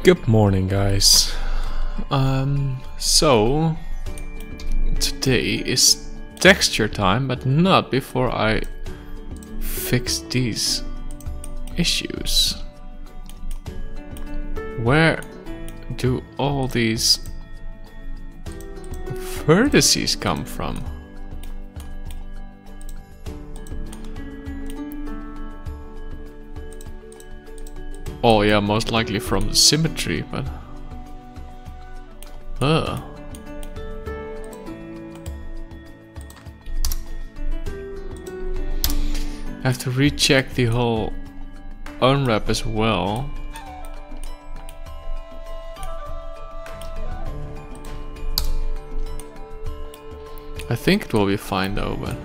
Good morning, guys. So today is texture time, but not before I fix these issues. Where do all these vertices come from? Oh yeah, most likely from the symmetry, but... I have to recheck the whole unwrap as well. I think it will be fine though, but...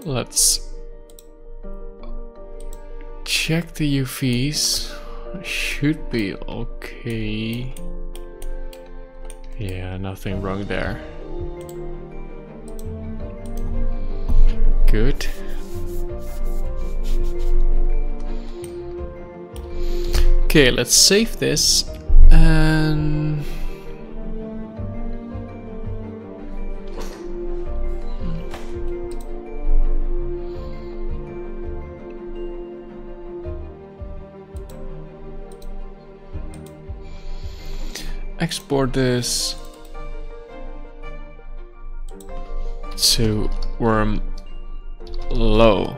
Let's check the UVs. Should be okay. Yeah, nothing wrong there. Good. Okay, let's save this and... export this to worm low.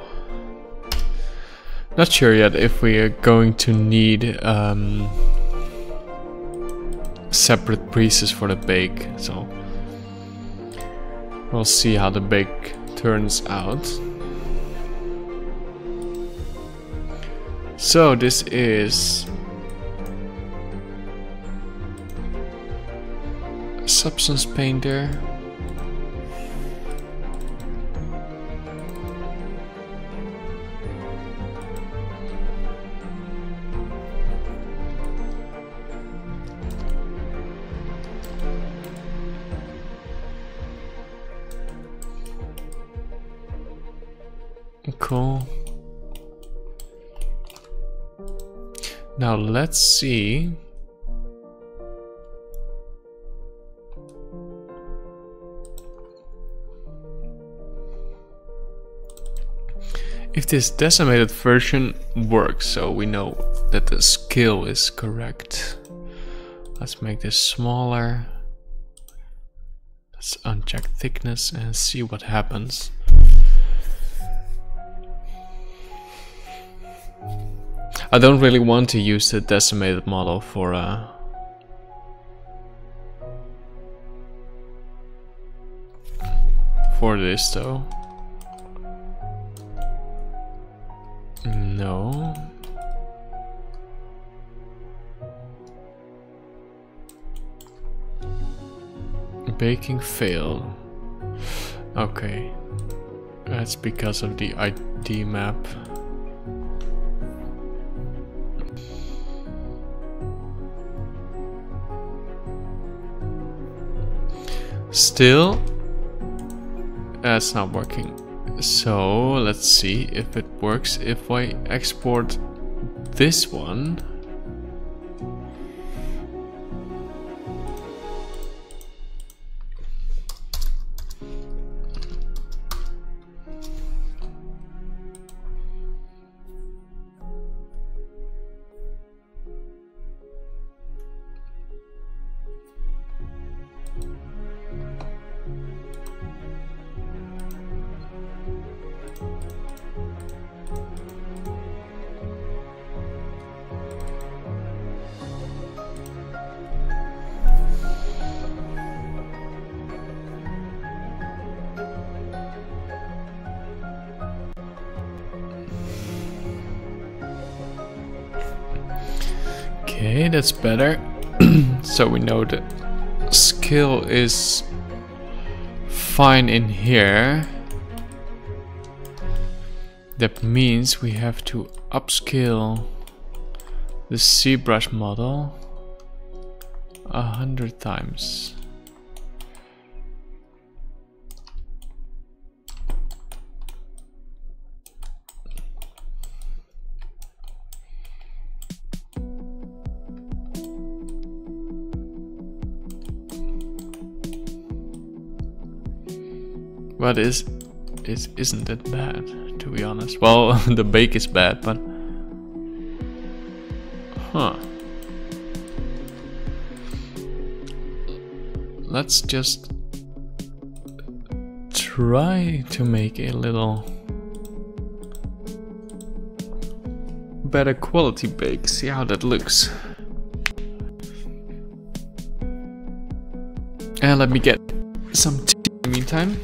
Not sure yet if we are going to need separate presets for the bake, so we'll see how the bake turns out. So this is substance painter. Cool. Now let's see. If this decimated version works, so we know that the scale is correct. Let's make this smaller. Let's uncheck thickness and see what happens. I don't really want to use the decimated model for this though. No. Baking failed. Okay. That's because of the ID map. Still, that's not working. So let's see if it works if I export this one. Okay, that's better. So we know the skill is fine in here. That means we have to upscale the ZBrush model 100 times. But isn't that bad, to be honest? Well, the bake is bad, but let's just try to make a little better quality bake. See how that looks. And let me get some tea in the meantime.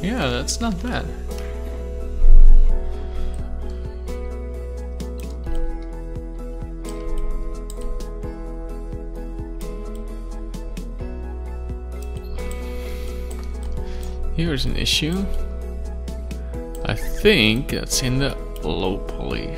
Yeah, that's not bad. Here's an issue. I think that's in the low poly.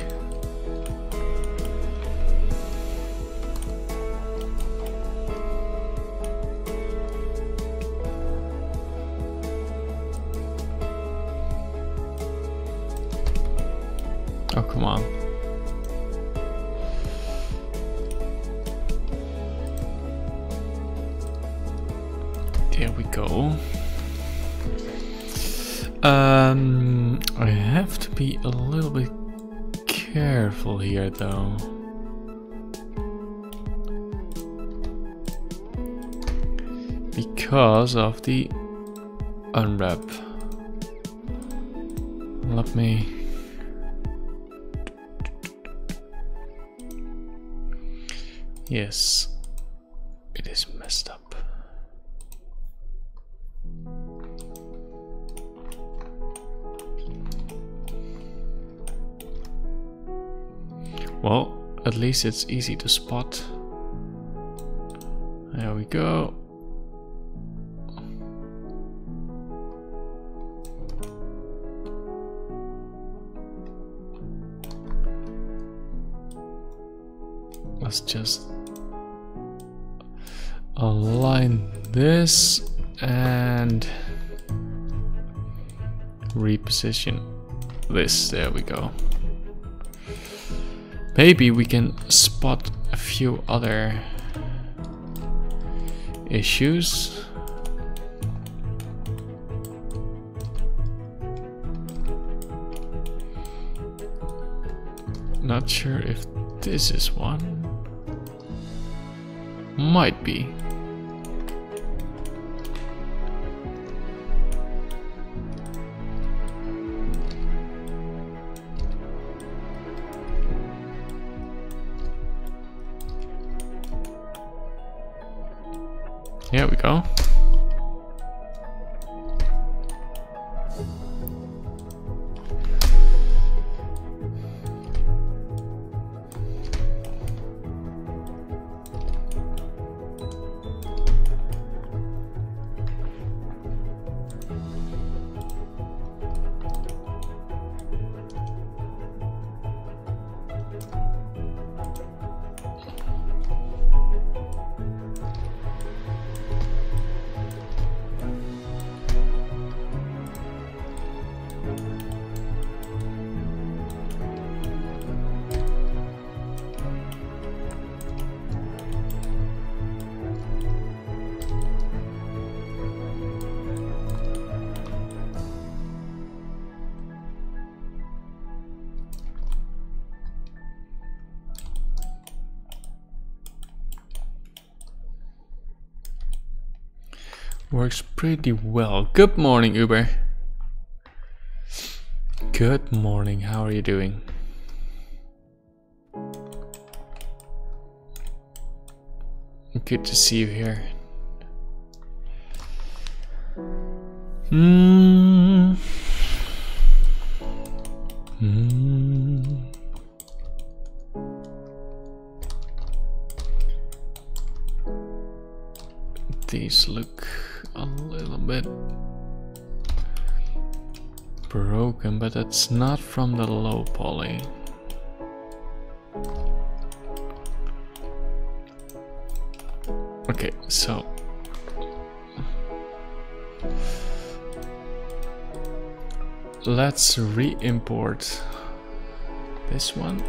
Oh, come on. There we go. I have to be a little bit careful here though. Because of the unwrap. Let me... Yes, it is messed up. Well, at least it's easy to spot. There we go. Let's just align this and reposition this. There we go. Maybe we can spot a few other issues. Not sure if this is one. Might be. Here we go. Works pretty well. Good morning, Uber. Good morning, how are you doing? Good to see you here. These look a little bit broken, but that's not from the low poly. Okay, so let's re-import this one.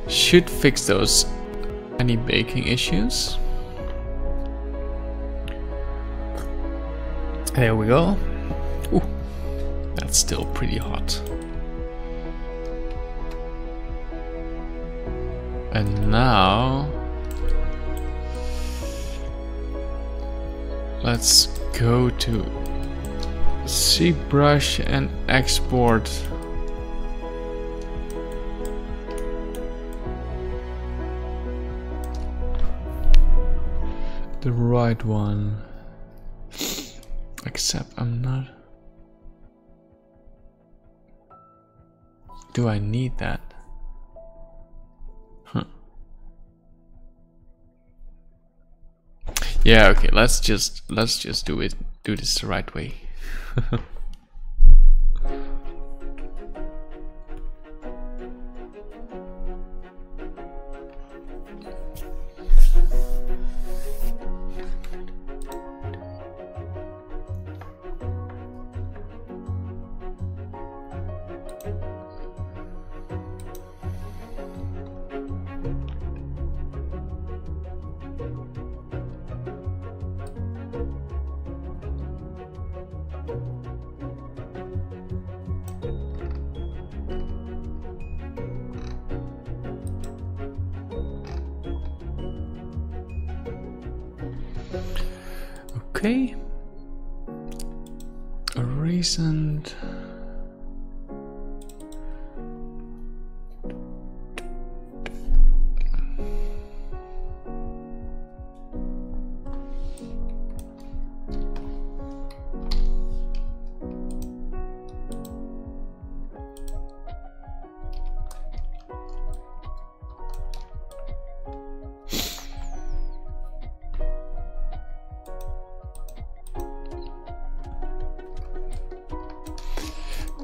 Should fix those tiny baking issues. There we go. Ooh, that's still pretty hot. And now let's go to ZBrush and export the right one. Except I'm not. Do I need that? Huh. Yeah, okay, let's just do this the right way. Okay, a recent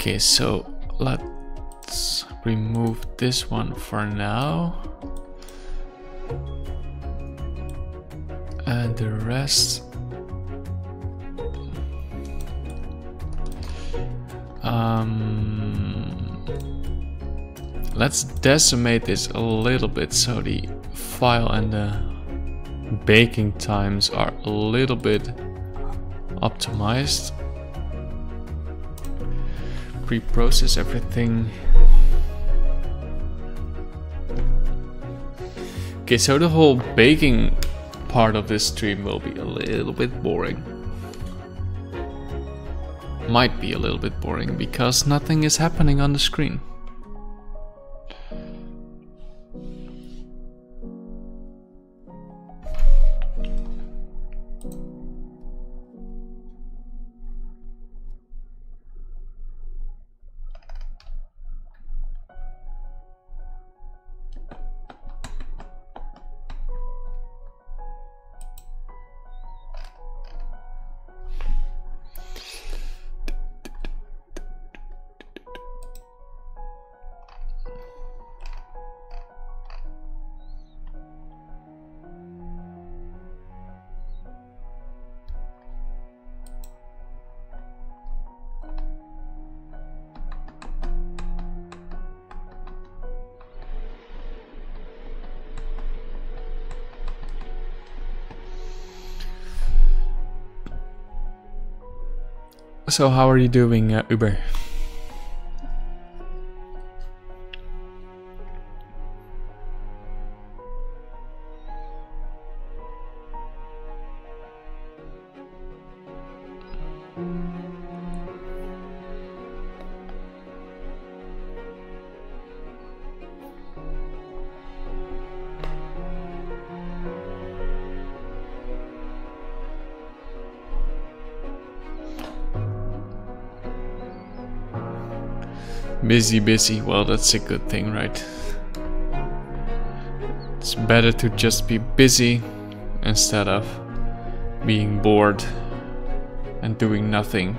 Okay, so let's remove this one for now. And the rest let's decimate this a little bit so the file and the baking times are a little bit optimized. Pre-process everything. Okay, so the whole baking part of this stream will be a little bit boring. Might be a little bit boring because nothing is happening on the screen. So how are you doing, Uber? Busy. Well, that's a good thing, right? It's better to just be busy instead of being bored and doing nothing.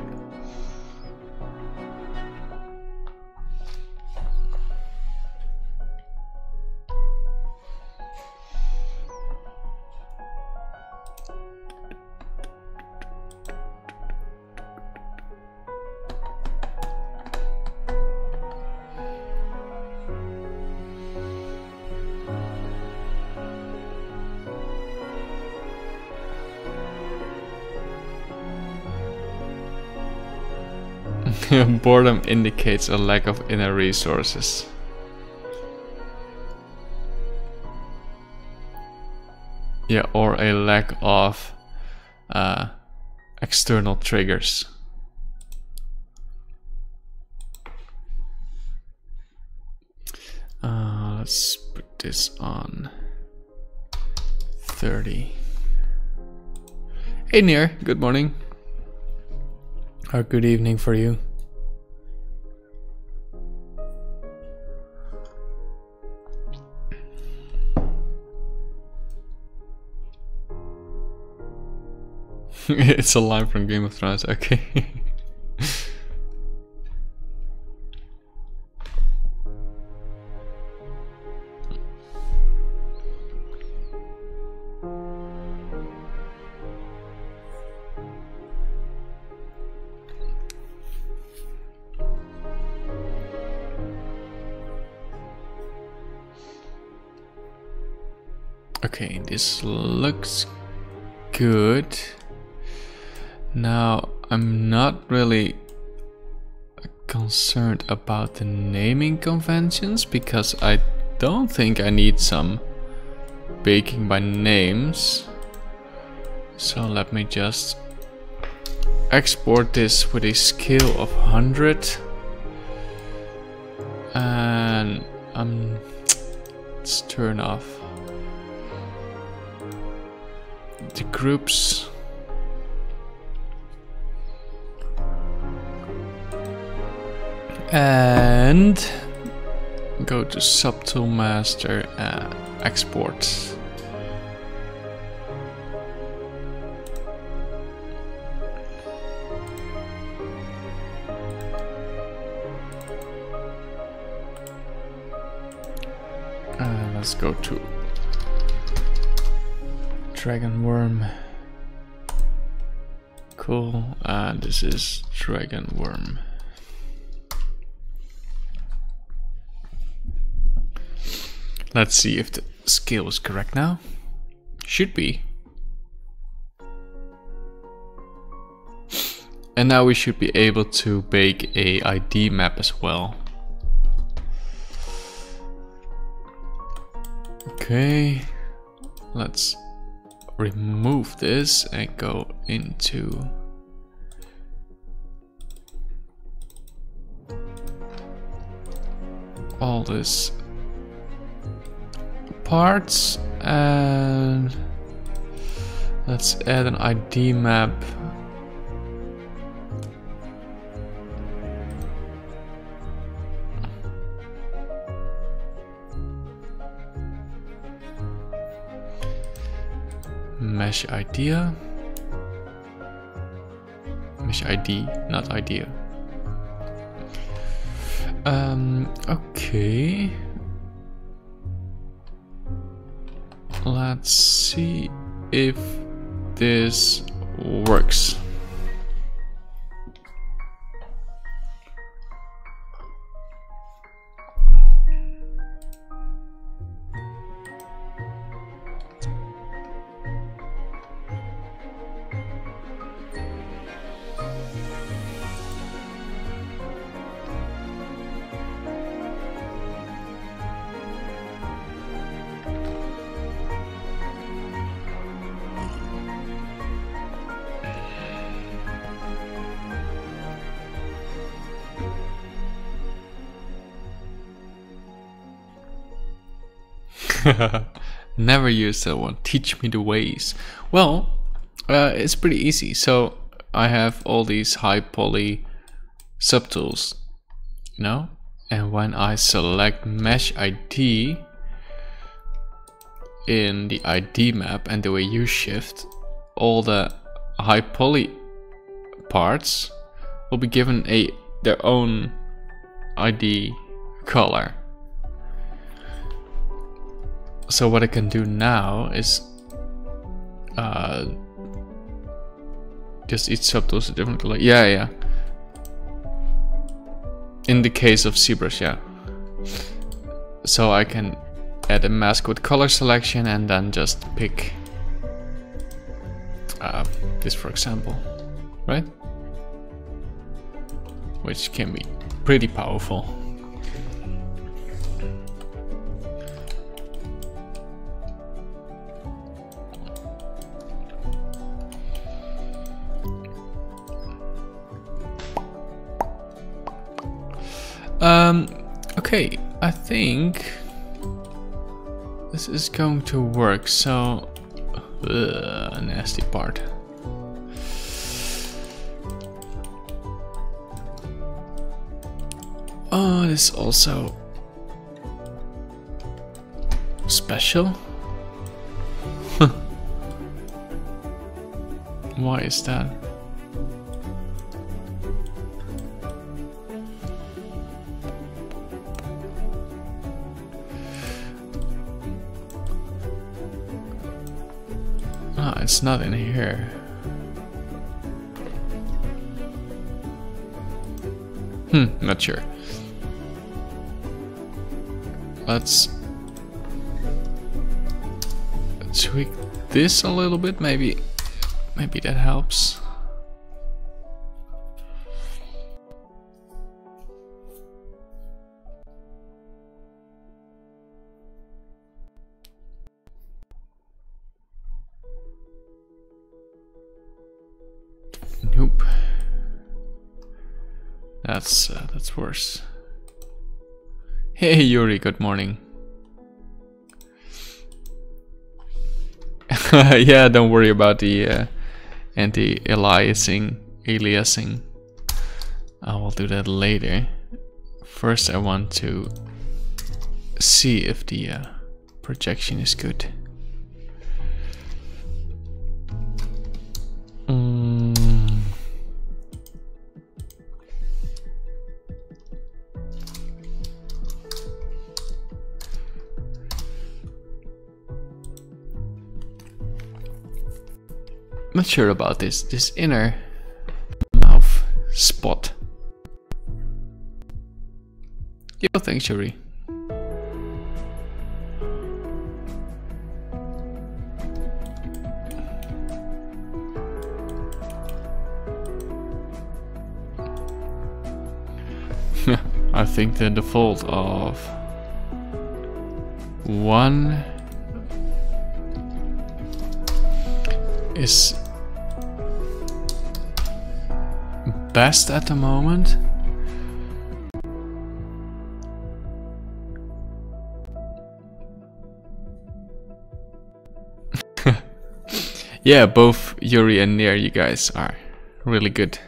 Boredom indicates a lack of inner resources. Yeah, or a lack of external triggers. Let's put this on 30. Hey Near, good morning. Or good evening for you. It's a line from Game of Thrones, okay. Okay, this looks good. Now, I'm not really concerned about the naming conventions because I don't think I need some baking by names. So let me just export this with a scale of 100. And let's turn off the groups. And go to Subtool Master and export. Let's go to Dragon Worm. Cool, and this is Dragon Worm. Let's see if the scale is correct now. Should be. And now we should be able to bake a ID map as well. Okay, let's remove this and go into all this parts, and let's add an ID map. Mesh idea. Mesh ID, not idea. Okay. Let's see if this works. Never used that one. Teach me the ways. Well, it's pretty easy. So I have all these high poly subtools, you know, and when I select mesh ID in the ID map and do a U shift, all the high poly parts will be given their own ID color. So what I can do now is just each subtool is a different color. Yeah. In the case of ZBrush, yeah. So I can add a mask with color selection and then just pick this, for example, right? Which can be pretty powerful. Okay, I think this is going to work. So, nasty part. Oh, this is also special. Why is that? It's not in here. Not sure. Let's tweak this a little bit. Maybe that helps. Nope. That's worse. Hey Yuri, good morning. Yeah, don't worry about the anti-aliasing. I will do that later. First, I want to see if the projection is good. Not sure about this inner mouth spot. Yo, thanks, Yuri. I think the default of 1 is best at the moment. Yeah, both Yuri and Nir, you guys are really good.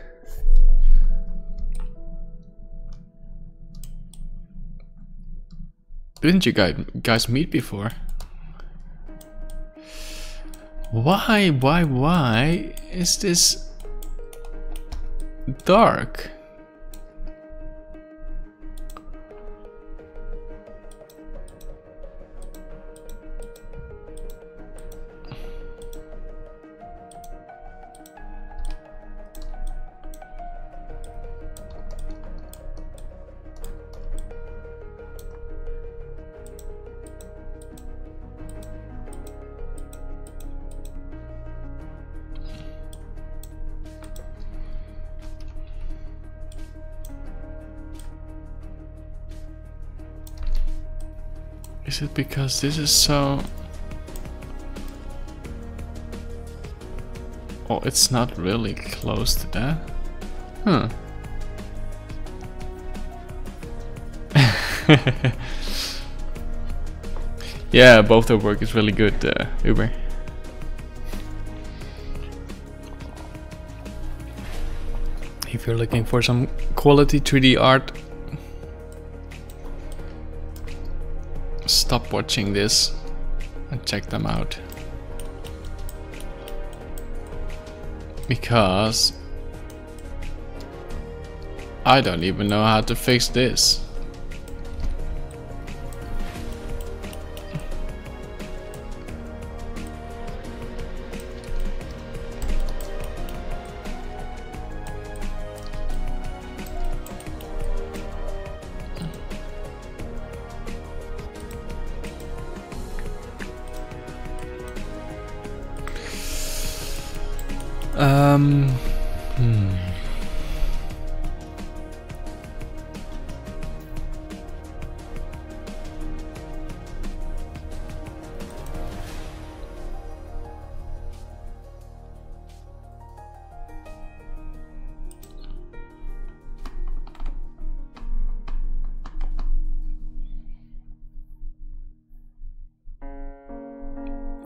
Didn't you guys meet before? Why is this dark? Is it because this is so... Oh, it's not really close to that. Huh. Yeah, both their work is really good, Uber. If you're looking for some quality 3D art, stop watching this and check them out. Because I don't even know how to fix this. Hmm.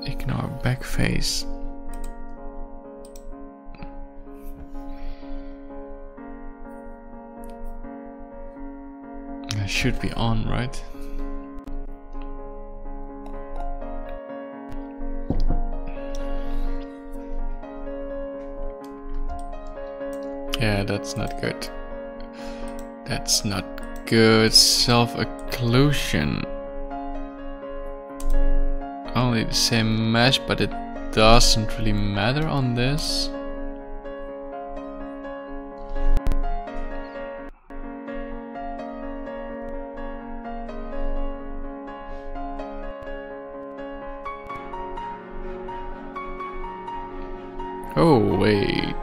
Ignore back face. It should be on, right? Yeah, that's not good. That's not good. Self-occlusion. Only the same mesh, but it doesn't really matter on this. Oh, wait.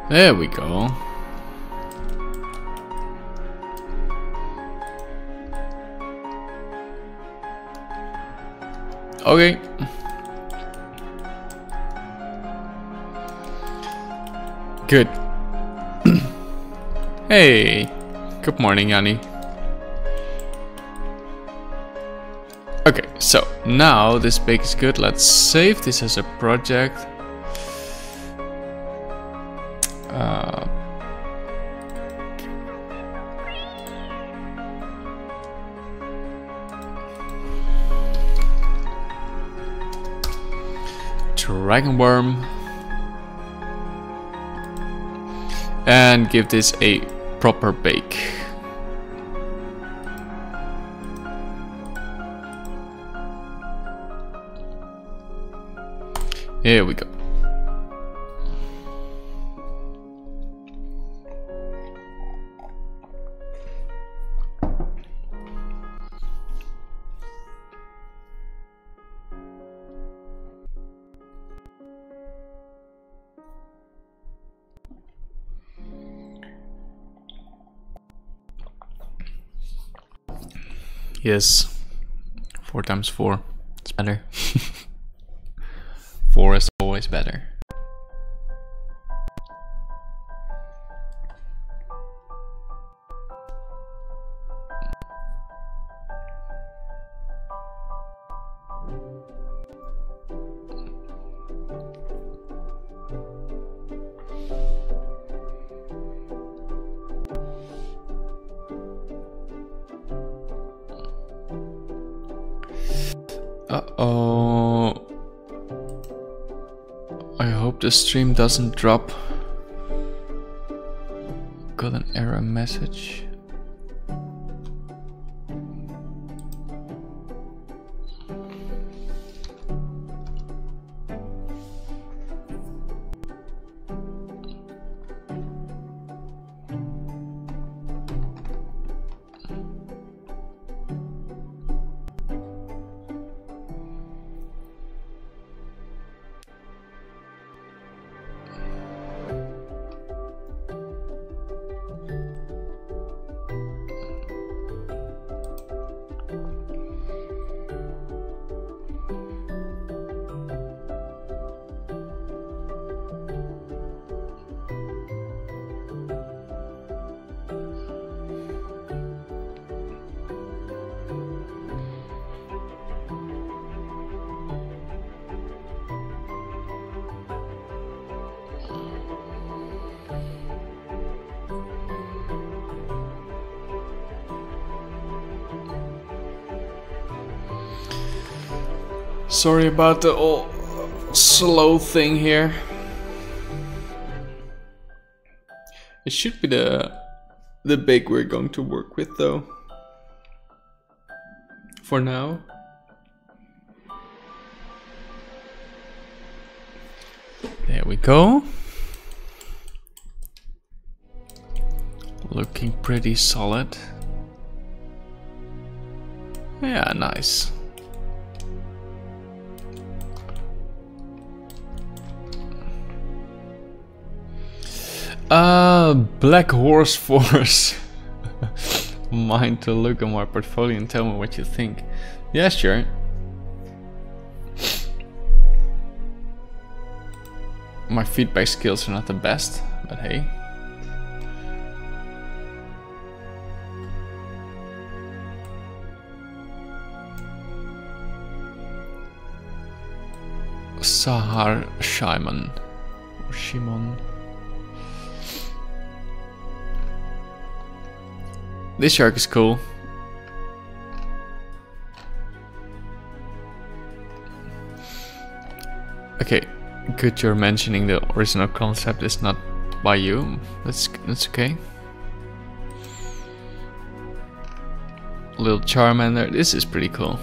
There we go. Okay. Good. Hey. Good morning, Yanni. Okay, so now this bake is good. Let's save this as a project. Dragon worm, and give this a proper bake. Here we go. Yes, 4 times 4, it's better. 4 is always better. Uh-oh. I hope the stream doesn't drop. Got an error message. Sorry about the all slow thing here. It should be the big we're going to work with though. For now. There we go. Looking pretty solid. Yeah, nice. Black Horse Force. Mind to look at my portfolio and tell me what you think. Yeah, sure. My feedback skills are not the best, but hey. Sahar Shimon. Or Shimon. This shark is cool. Okay, good you're mentioning the original concept is not by you. That's okay. Little Charmander, this is pretty cool.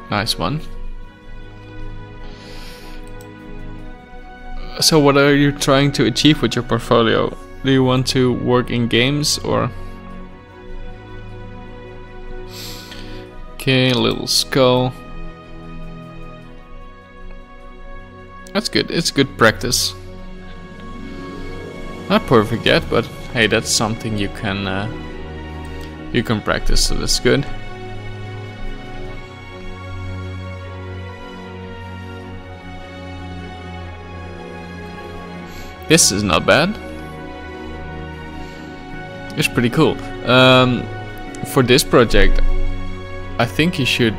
Nice one. So what are you trying to achieve with your portfolio? Do you want to work in games or? Okay, a little skull. That's good, it's good practice. Not perfect yet, but hey, that's something you can practice, so that's good. This is not bad. It's pretty cool. For this project, I think you should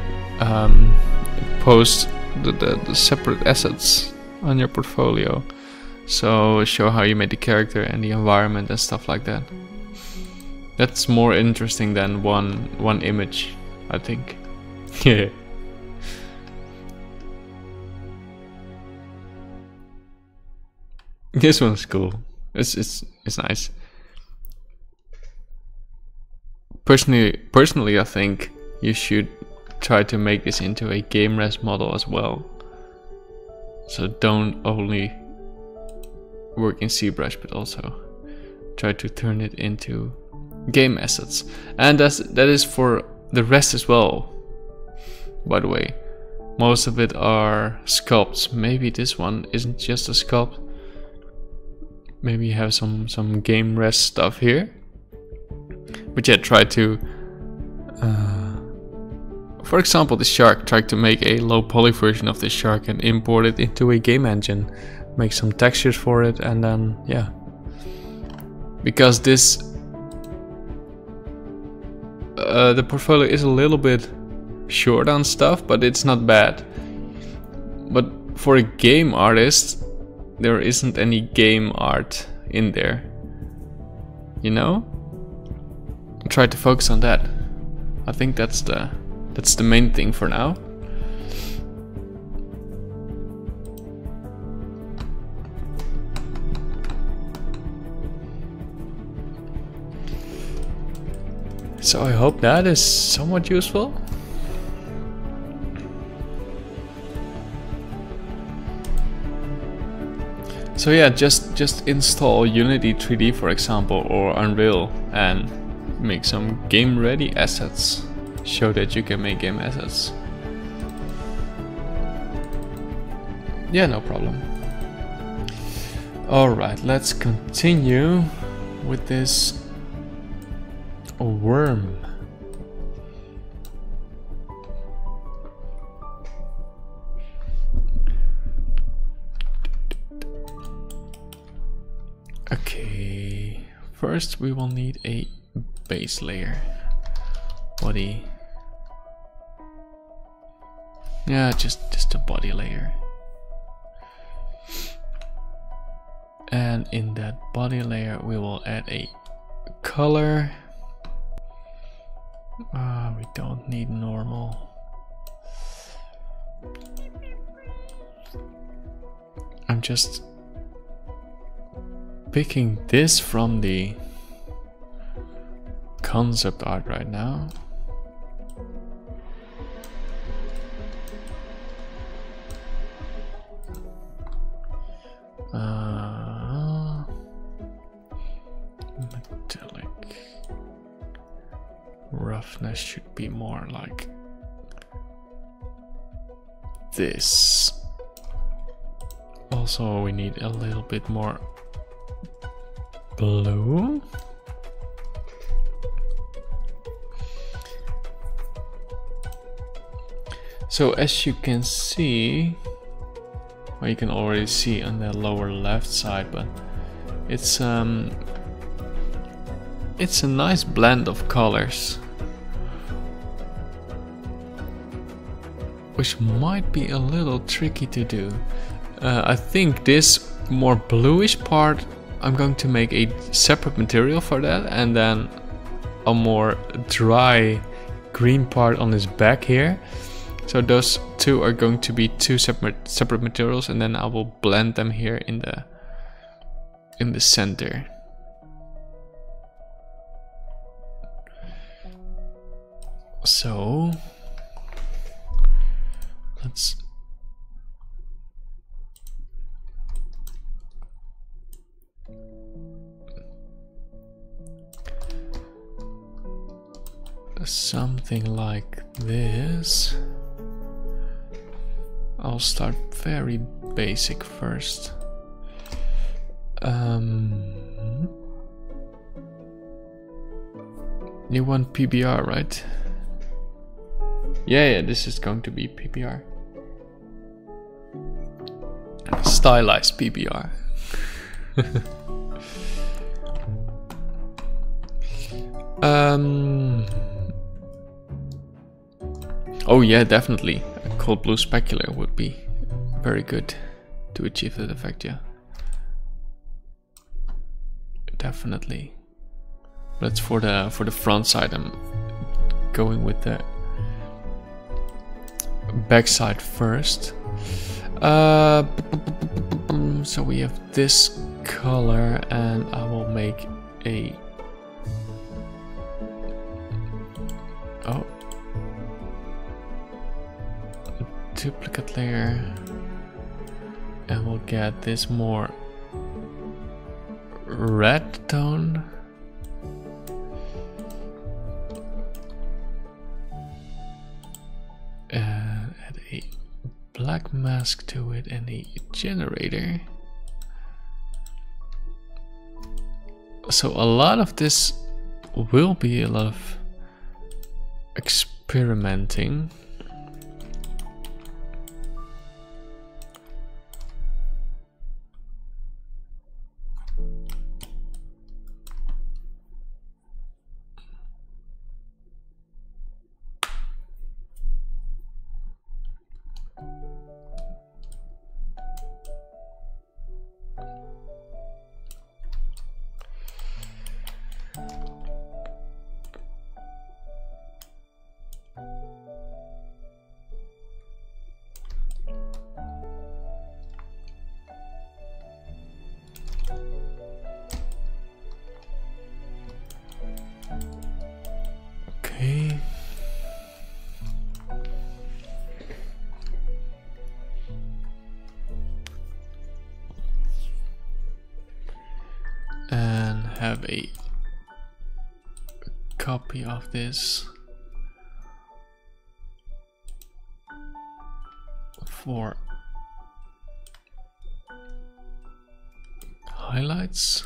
post the separate assets on your portfolio. So show how you made the character and the environment and stuff like that. That's more interesting than one image, I think. Yeah. This one's cool. It's nice. Personally, I think you should try to make this into a game res model as well. So don't only work in ZBrush, but also try to turn it into game assets. And that is for the rest as well. By the way, most of it are sculpts. Maybe this one isn't just a sculpt. Maybe you have some game res stuff here. But yeah, try to for example, the shark, try to make a low poly version of the shark and import it into a game engine. Make some textures for it, and then yeah. Because this the portfolio is a little bit short on stuff, but it's not bad. But for a game artist, there isn't any game art in there. You know? Try to focus on that. I think that's the main thing for now. So I hope that is somewhat useful. So yeah, just install Unity 3D, for example, or Unreal, and make some game ready assets. Show that you can make game assets. Yeah, no problem. Alright, let's continue with this worm. Okay, first we will need a base layer. Body. Yeah, just a body layer. And in that body layer we will add a color. We don't need normal. I'm just picking this from the concept art right now. Metallic roughness should be more like this. Also, we need a little bit more blue. So as you can see, well, you can already see on the lower left side, but it's a nice blend of colors, which might be a little tricky to do. I think this more bluish part, I'm going to make a separate material for that, and then a more dry green part on his back here. So those two are going to be two separate materials, and then I will blend them here in the center. So let's something like this. I'll start very basic first. You want PBR, right? Yeah, this is going to be PBR. Stylized PBR. Oh yeah, definitely. A cold blue specular would be very good to achieve that effect, yeah. Definitely. That's for the front side. I'm going with the back side first. So we have this color, and I will make a duplicate layer, and we'll get this more red tone. And add a black mask to it and a generator. So a lot of this will be a lot of experimenting. Okay. And have a copy of this for highlights.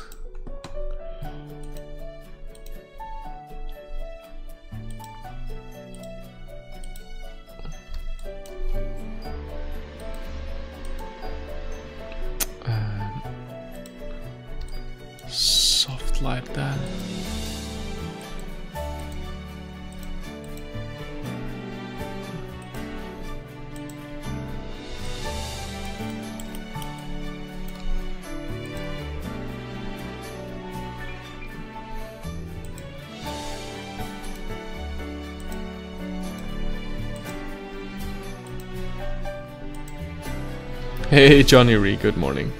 Soft like that. Hey Johnny Ree, good morning.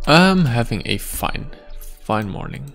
I'm having a fine morning.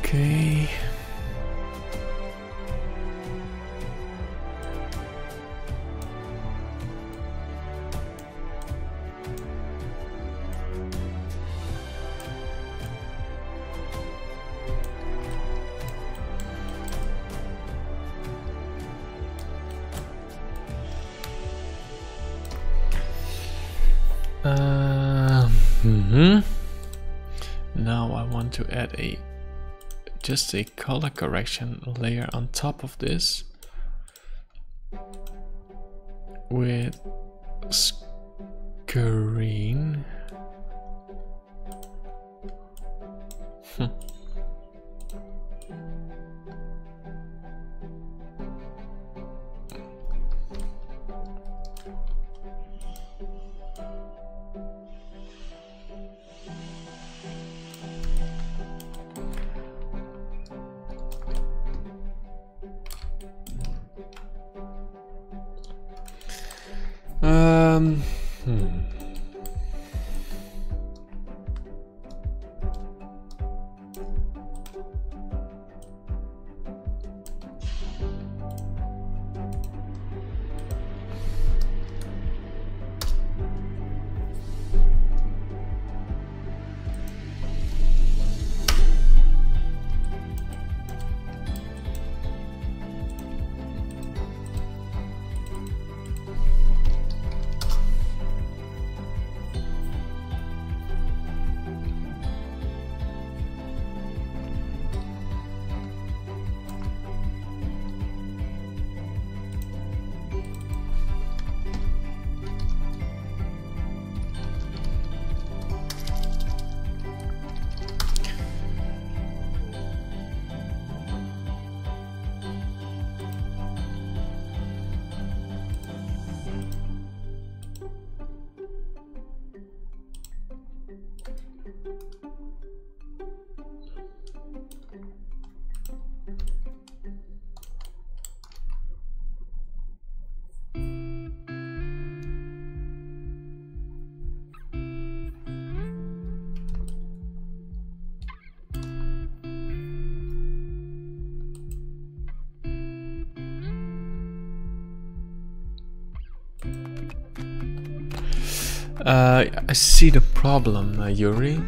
Okay. Now I want to add just a color correction layer on top of this with screen. I see the problem, Yuri,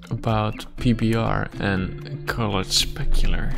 about PBR and colored specular.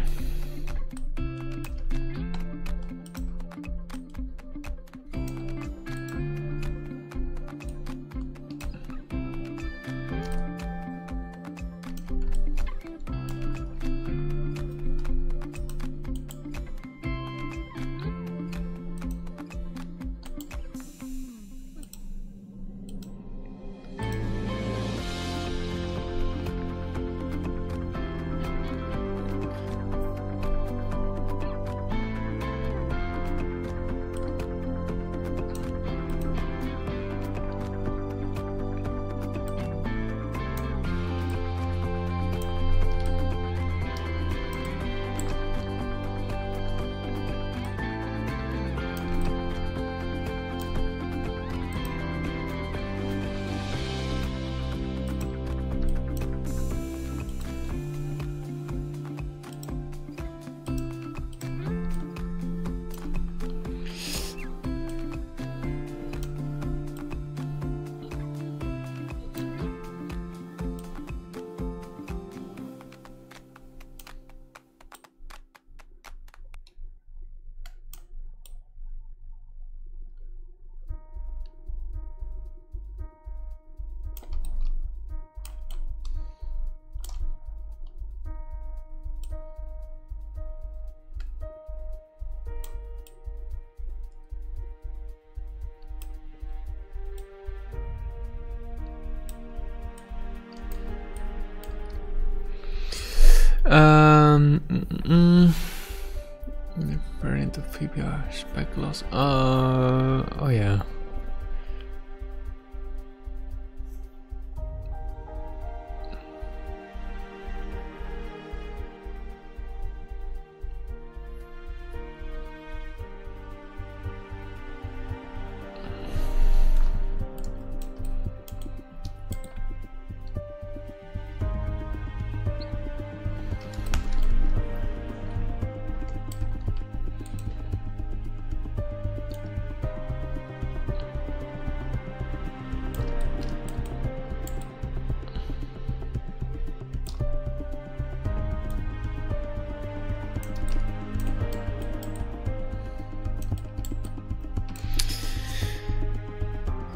Variant of PBR speculoos. Oh yeah.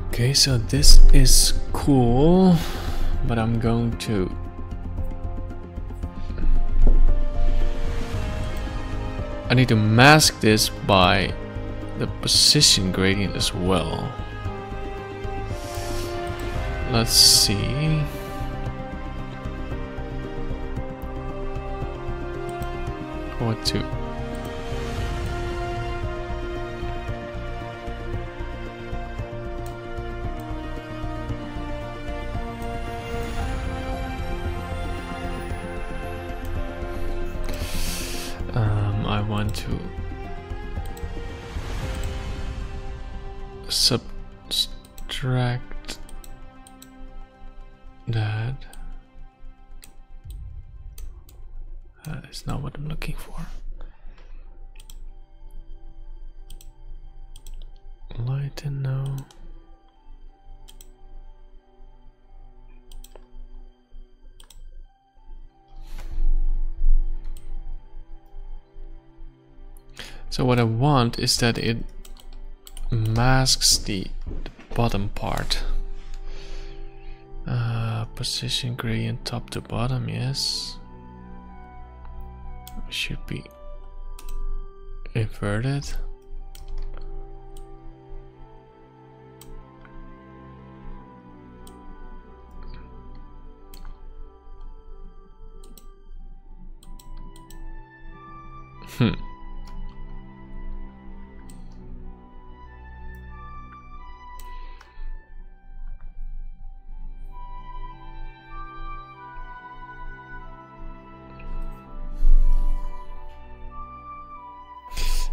Okay, so this is cool, but I'm going to I need to mask this by the position gradient as well. Let's see. What to? I want to subtract that. That is not what I'm looking for. Lighten, no. So what I want is that it masks the bottom part. Position gradient top to bottom, yes. Should be inverted.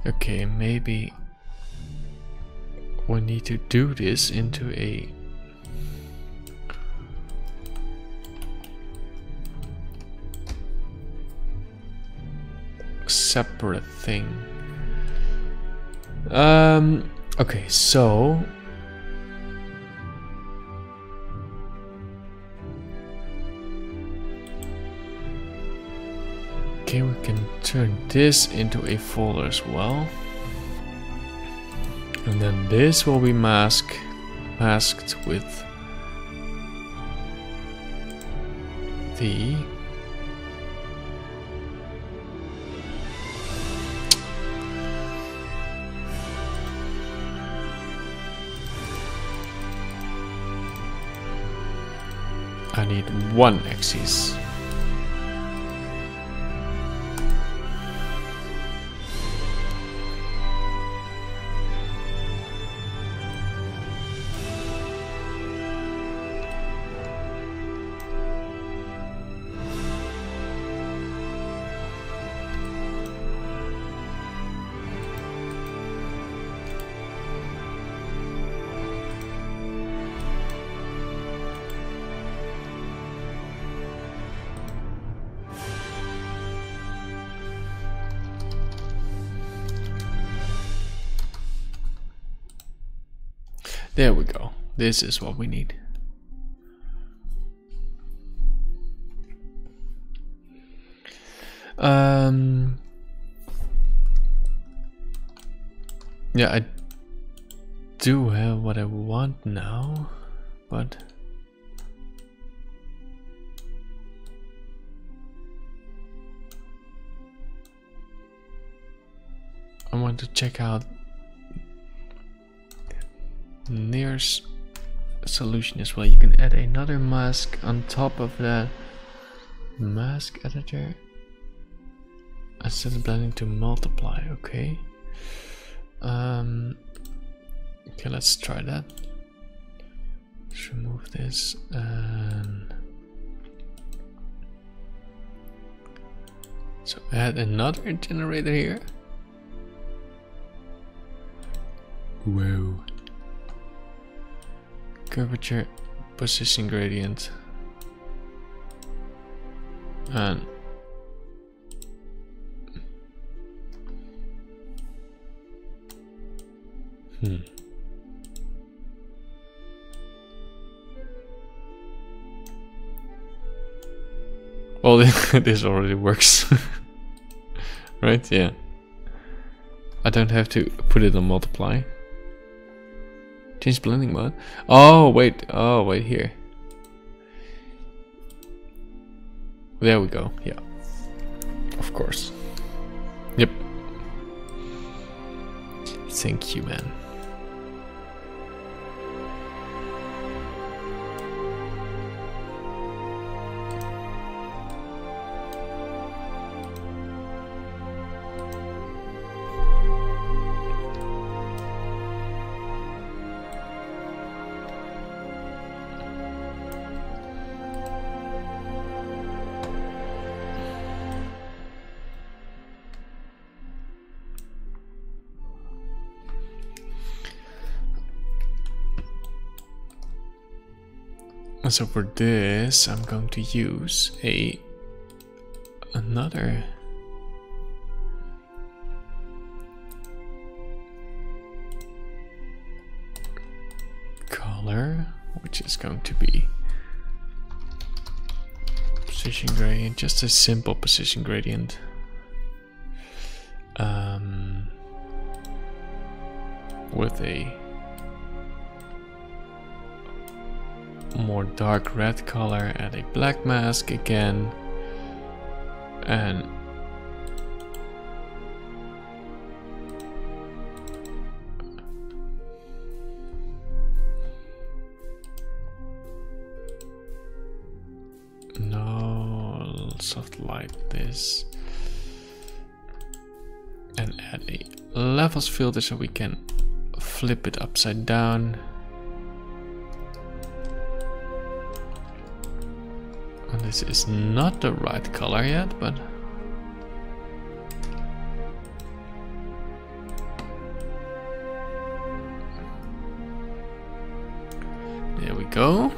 Okay, maybe we need to do this into a separate thing. Okay, so okay, we can turn this into a folder as well, and then this will be masked with the I need one axis. There we go. This is what we need. Yeah, I do have what I want now, but I want to check out nearest solution as well. You can add another mask on top of that mask editor. set the blending to multiply. Okay. Okay, let's try that. Let's remove this and so add another generator here. Whoa. Curvature, position gradient, and well, this already works. Right? Yeah. I don't have to put it on multiply. Change blending mode. Oh wait, here. There we go. Yeah. Of course. Yep. Thank you, man. So for this, I'm going to use another color, which is going to be position gradient, just a simple position gradient. With a more dark red color and a black mask again, and no soft light this, and add a levels filter so we can flip it upside down. This is not the right color yet, but there we go.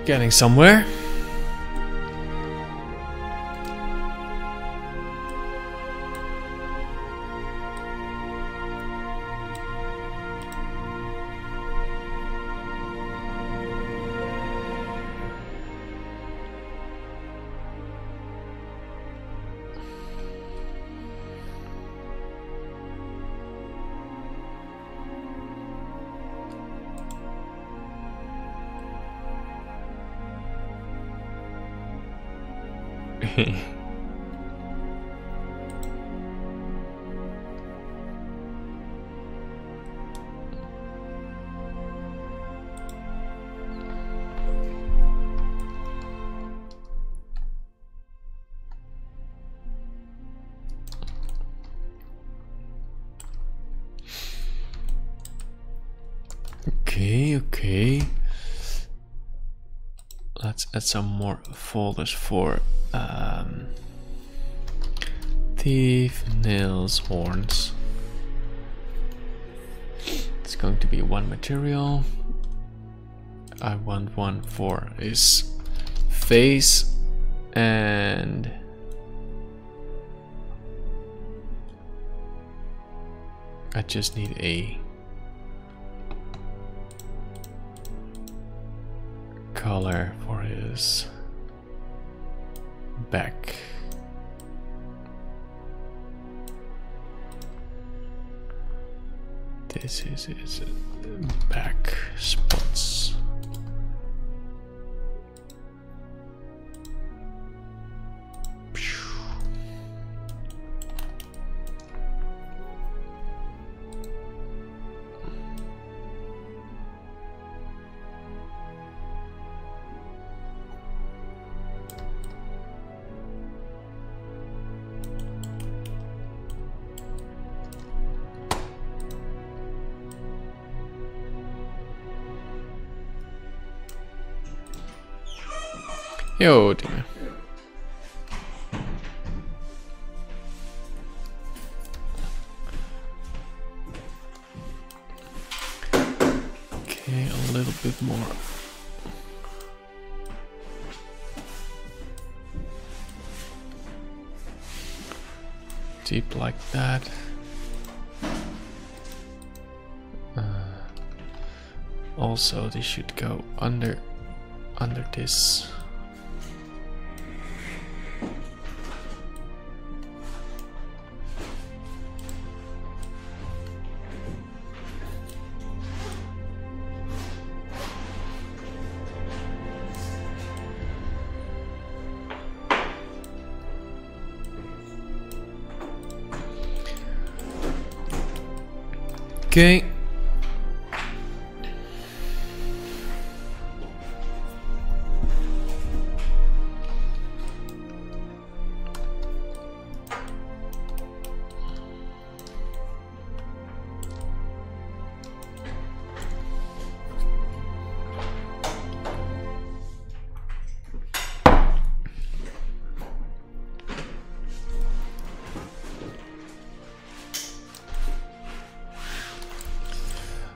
Getting somewhere. Okay. Let's add some more folders for teeth, nails, horns. It's going to be one material. I want one for his face, and I just need a color for his back. This is his back spots. Yo, dear. Okay, a little bit more. Deep like that. Also, this should go under this. Okay.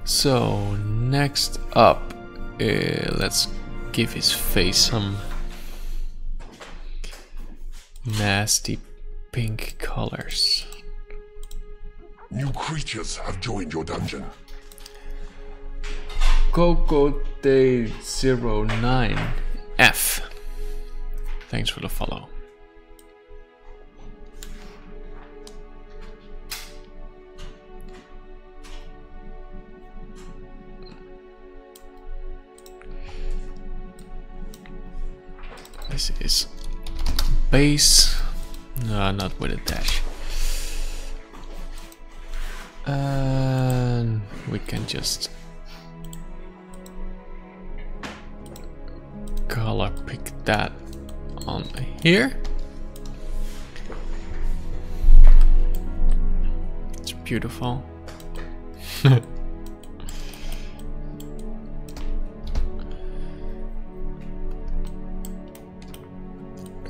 So next up, let's give his face some nasty pink colors. New creatures have joined your dungeon. Coco Day 09F. Thanks for the follow. This is base. No, not with a dash. And we can just color pick that on here. It's beautiful.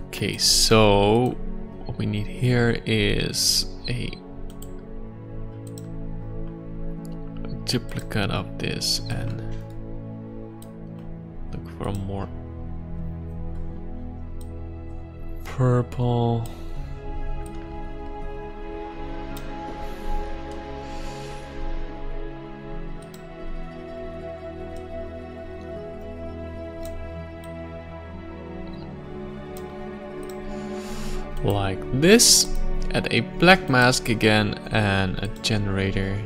Okay, so what we need here is a duplicate of this and look for a more purple. Like this, add a black mask again and a generator.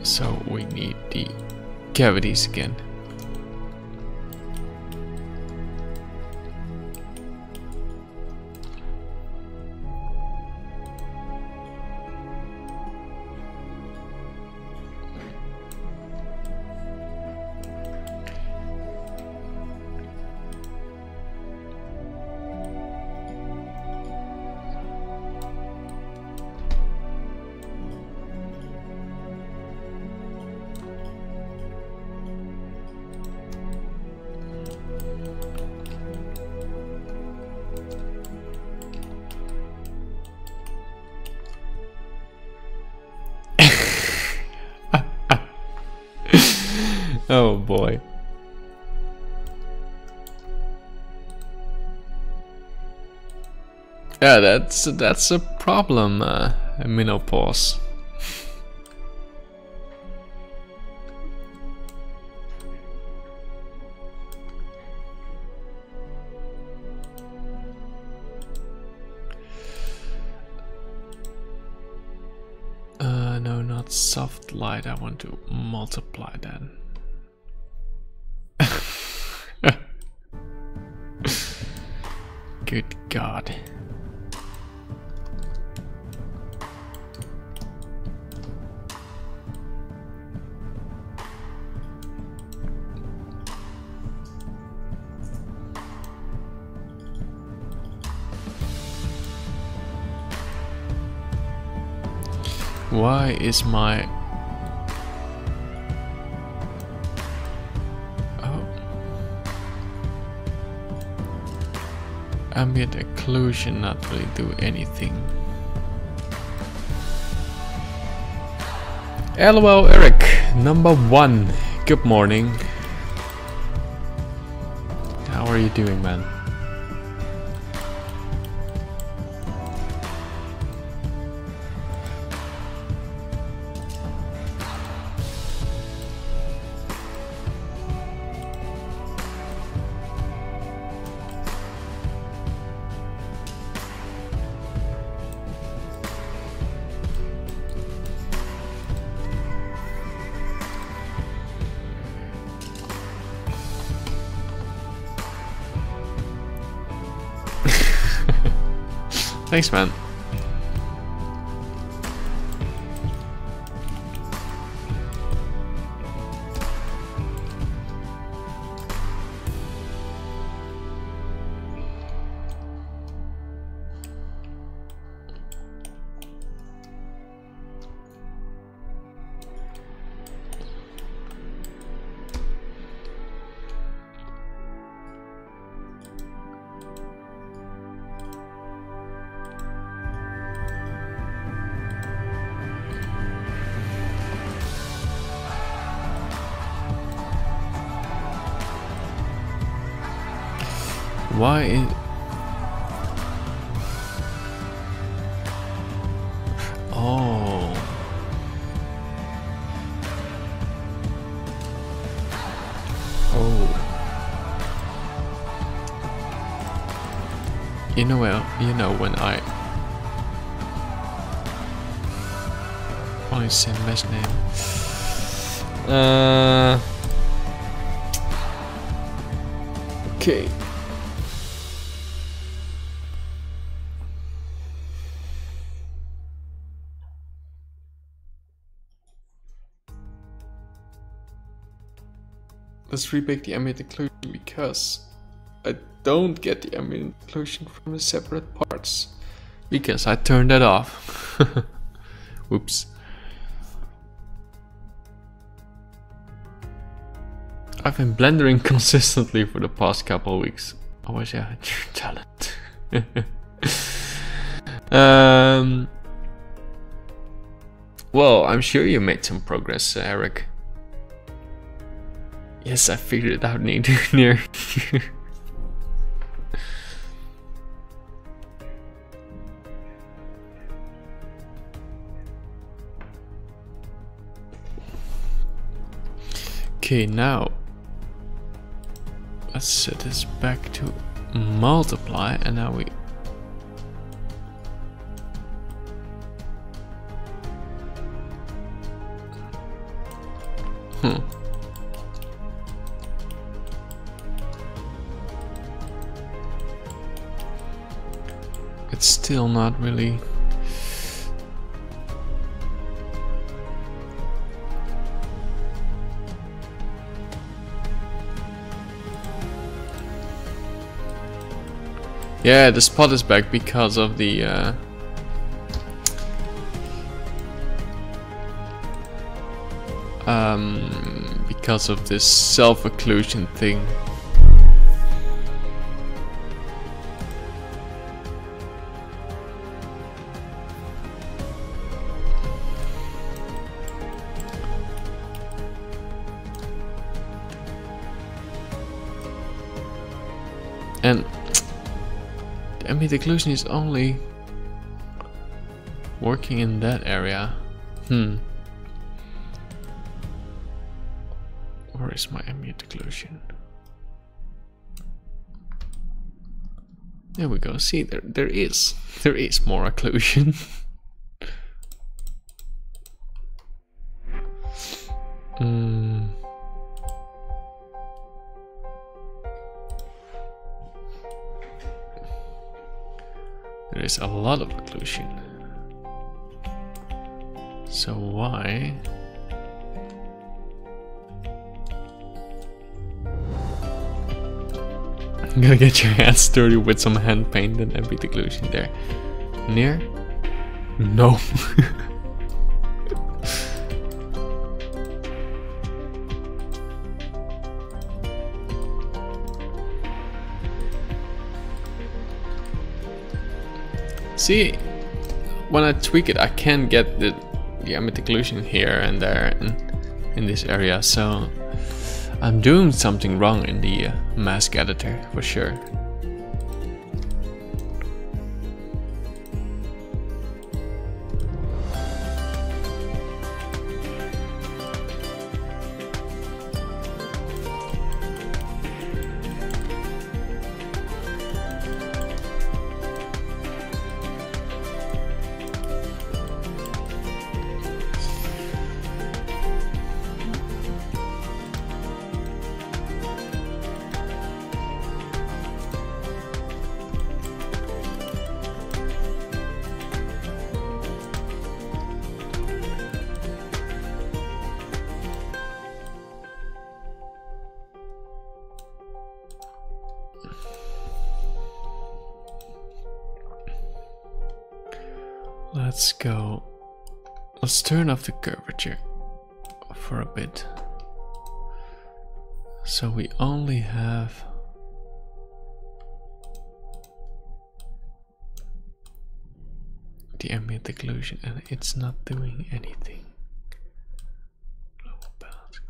So we need the cavities again. Oh boy. Yeah, that's a problem, menopause. No, not soft light. I want to multiply that. Good God. Why is my ambient occlusion not really do anything. LOL Eric, number 1. Good morning. How are you doing, man? Thanks, man. Why is... Oh. Oh. You know when I only say mesh name. Okay. Let's rebake the ambient occlusion because I don't get the ambient occlusion from the separate parts. Because I turned that off. Whoops. I've been blendering consistently for the past couple of weeks. I wish I had your talent. Well, I'm sure you made some progress, Eric. Yes, I figured it out near. Okay, now let's set this back to multiply, and now we it's still not really. Yeah, the spot is back because of the because of this self-occlusion thing. And the ambient occlusion is only working in that area. Where is my ambient occlusion? There we go. See, there is more occlusion. There is a lot of occlusion. So why? I'm gonna get your hands dirty with some hand paint and ambient occlusion there. Near? No. See, when I tweak it, I can get the ambient occlusion here and there and in this area, so I'm doing something wrong in the mask editor for sure. Let's go. Let's turn off the curvature for a bit. So we only have the ambient occlusion and it's not doing anything. Global balance.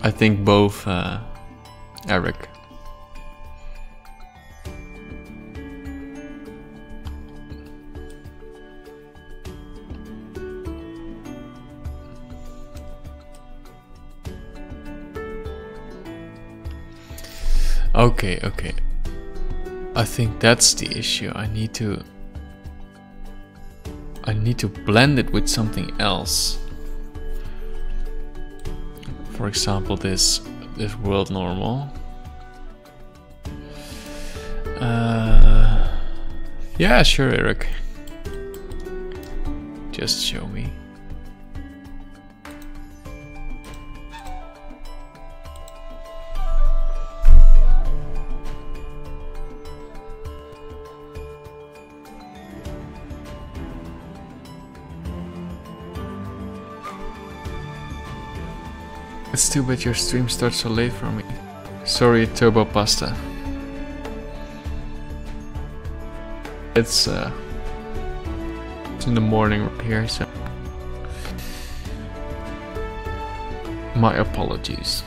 I think both Eric. Okay, okay. I think that's the issue. I need to blend it with something else. For example, this world normal. Yeah, sure, Eric. Just show me. It's too bad your stream starts so late for me. Sorry, Turbo Pasta. It's in the morning right here, so my apologies.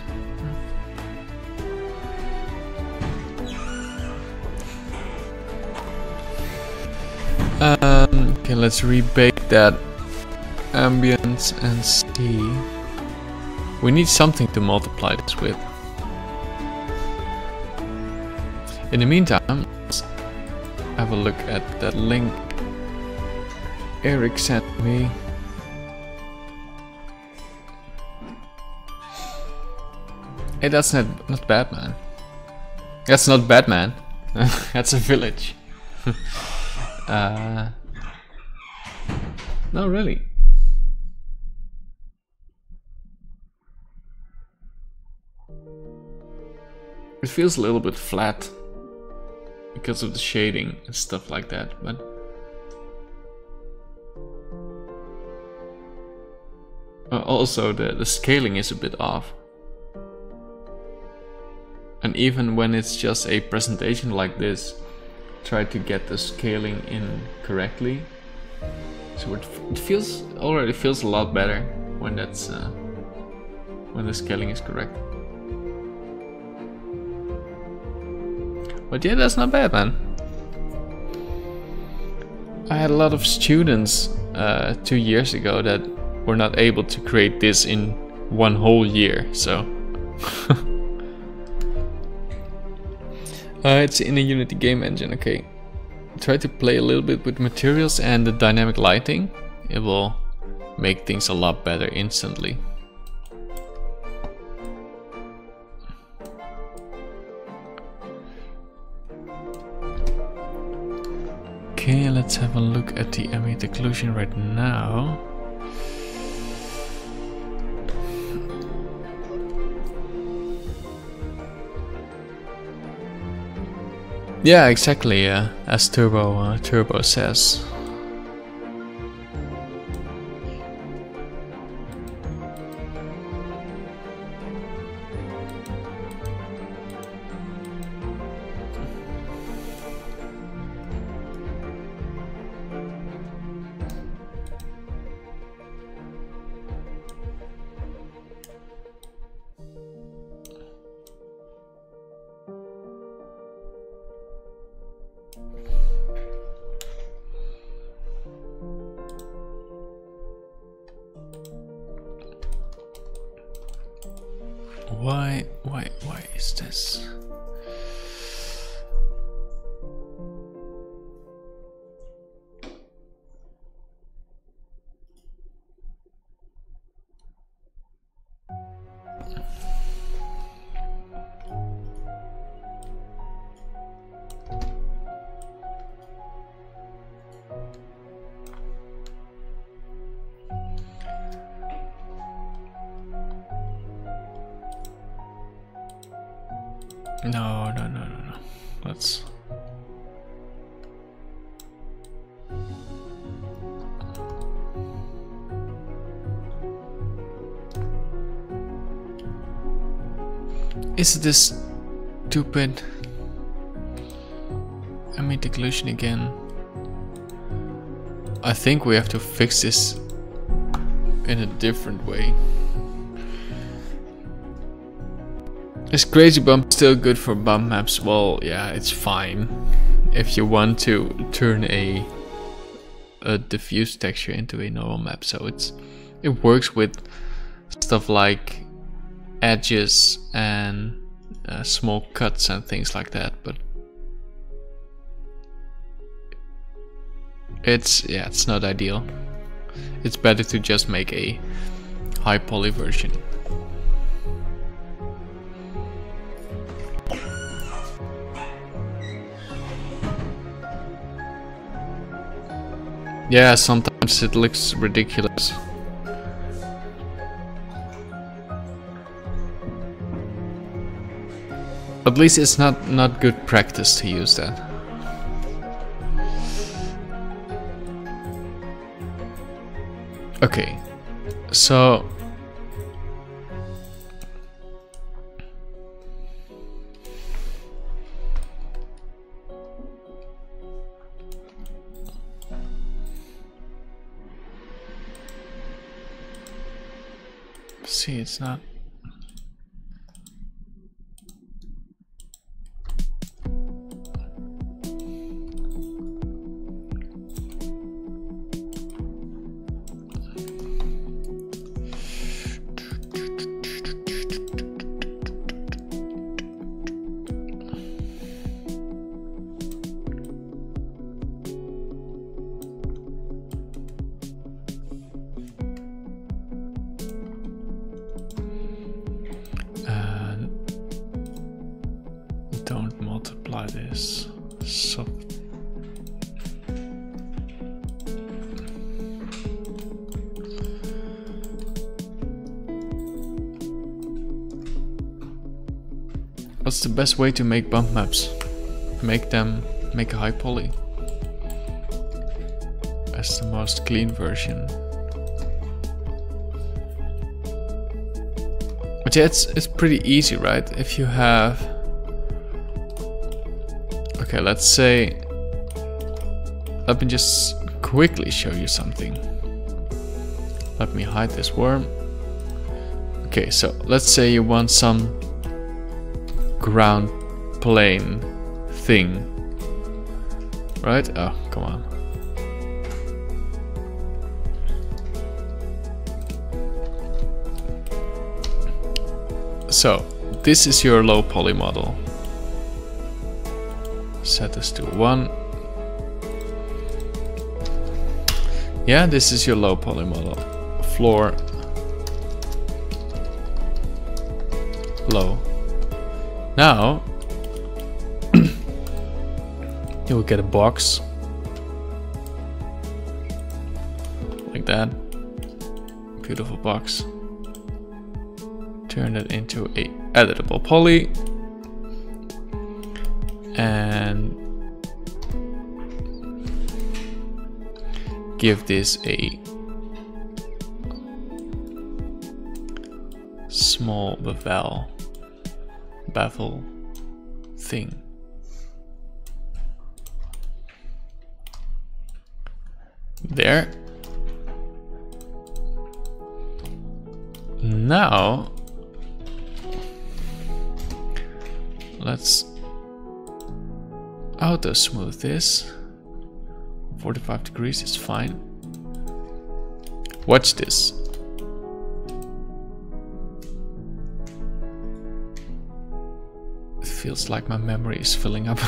Okay, let's rebake that ambience and see. We need something to multiply this with. In the meantime, let's have a look at that link Eric sent me. Hey, that's not bad, man. That's not bad, man. That's a village. No, really. It feels a little bit flat because of the shading and stuff like that, but also the scaling is a bit off. And even when it's just a presentation like this, try to get the scaling in correctly. So it already feels a lot better when that's when the scaling is correct. But yeah, that's not bad, man. I had a lot of students 2 years ago that were not able to create this in 1 whole year, so it's in a Unity game engine. Okay, try to play a little bit with materials and the dynamic lighting. It will make things a lot better instantly. Okay, let's have a look at the ambient occlusion right now. Yeah, exactly. As Turbo says. Why is this? No. Let's. Is this stupid? I made the collision again. I think we have to fix this in a different way. Is Crazy Bump still good for bump maps? Well, yeah, it's fine. If you want to turn a diffuse texture into a normal map, so it works with stuff like edges and small cuts and things like that, but it's not ideal. It's better to just make a high poly version. Yeah, sometimes it looks ridiculous. At least it's not good practice to use that. Okay, so see, it's not. Don't multiply this. So what's the best way to make bump maps? Make a high poly as the most clean version. But yeah, it's pretty easy, right? If you have, okay, let's say, let me just quickly show you something. Let me hide this worm. Okay, so let's say you want some ground plane thing, right? Oh, come on. So this is your low poly model. Set this to 1. Yeah, this is your low poly model. Floor, low. Now you will get a box like that. Beautiful box. Turn it into a editable poly and give this a small bevel thing. There. Now let's auto smooth this. 45 degrees is fine. Watch this. feels like my memory is filling up.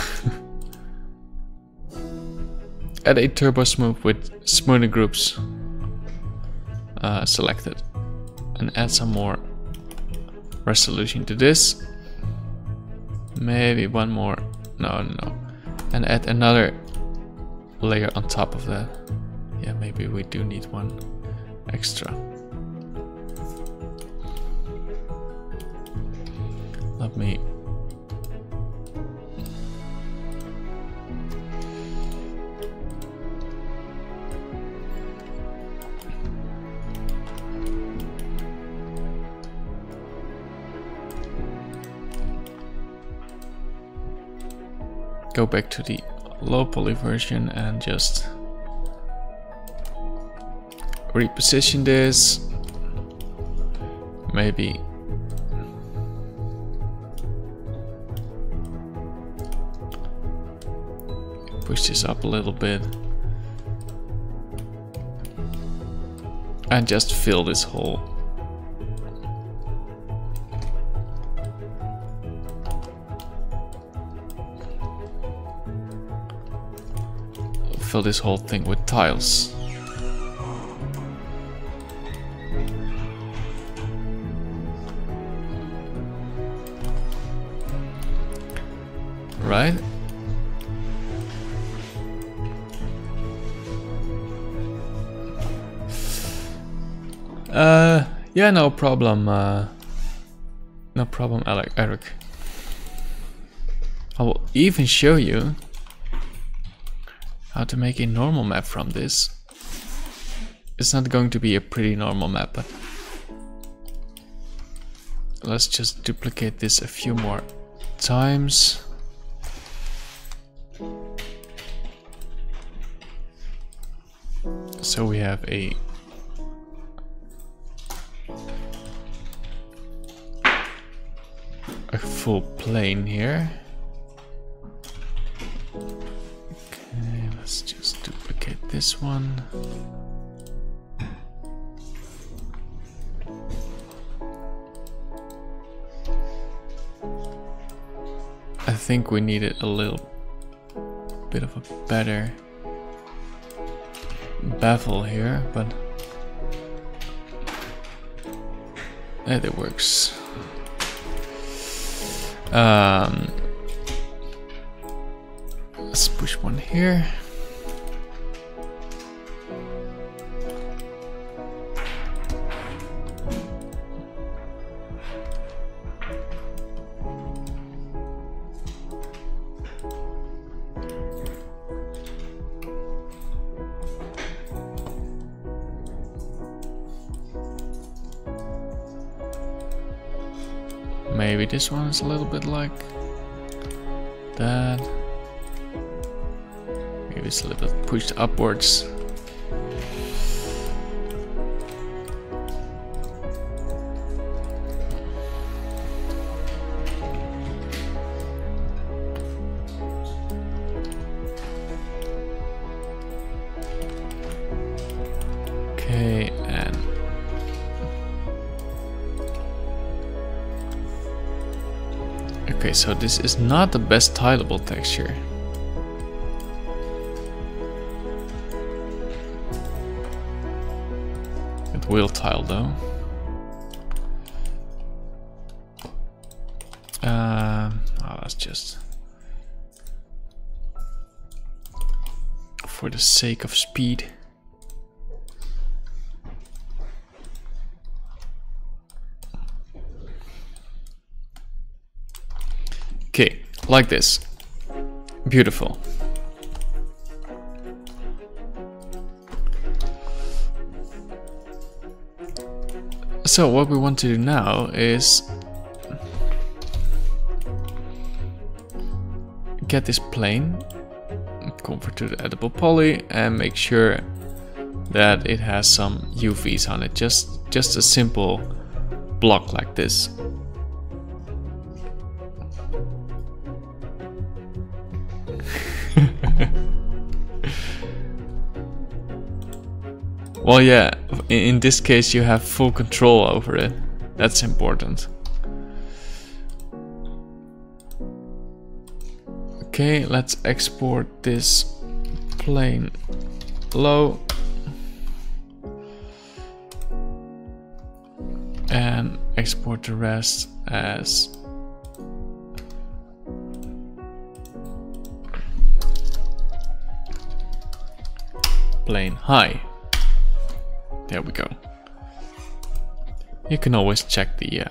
Add a turbo smooth with smoothing groups selected. And add some more resolution to this. Maybe one more. No. And add another layer on top of that. Yeah, maybe we do need one extra. Let me go back to the low poly version and just reposition this. Maybe push this up a little bit and just fill this hole. Fill this whole thing with tiles. Right? Yeah, no problem. No problem, Eric. I will even show you how to make a normal map from this. It's not going to be a pretty normal map, but let's just duplicate this a few more times. So we have a full plane here. Okay, let's just duplicate this one. I think we needed a little bit of a better bevel here, but it works. Let's push one here. Maybe this one is a little bit like that. Maybe it's a little bit pushed upwards. Okay, and okay, so this is not the best tileable texture. It will tile though. Let's just, for the sake of speed. Okay, like this. Beautiful. So what we want to do now is get this plane, convert to the edible poly, and make sure that it has some UVs on it. Just a simple block like this. Well, yeah, in this case you have full control over it. That's important. Okay, let's export this plane low and export the rest as plane high. There we go. You can always check the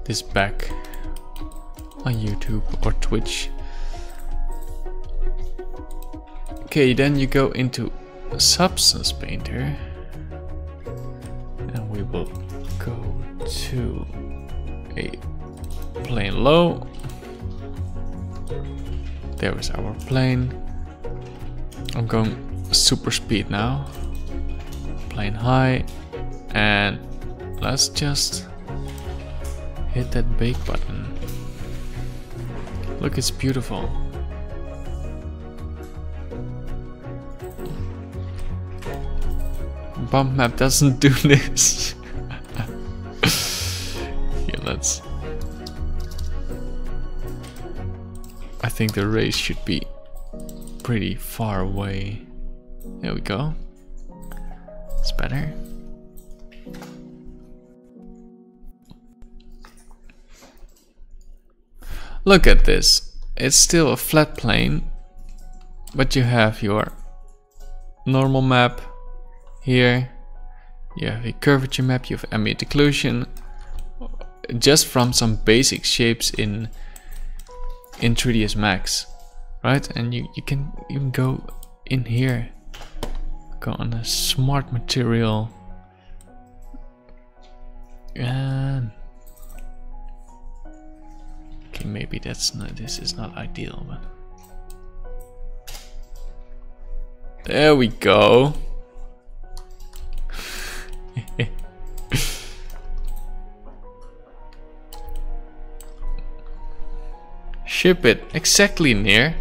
this back on YouTube or Twitch. Okay, then you go into Substance Painter and we will go to a plane low. There is our plane. I'm going super speed now. Plane high, and let's just hit that bake button. Look, it's beautiful. Bump map doesn't do this. Yeah, let's. I think the race should be pretty far away. There we go. It's better. Look at this. It's still a flat plane, but you have your normal map here. You have a curvature map, you have ambient occlusion, just from some basic shapes in 3ds Max, right? And you can even go in here, go on a smart material, and okay, maybe that's not, this is not ideal, but there we go. Ship it exactly near.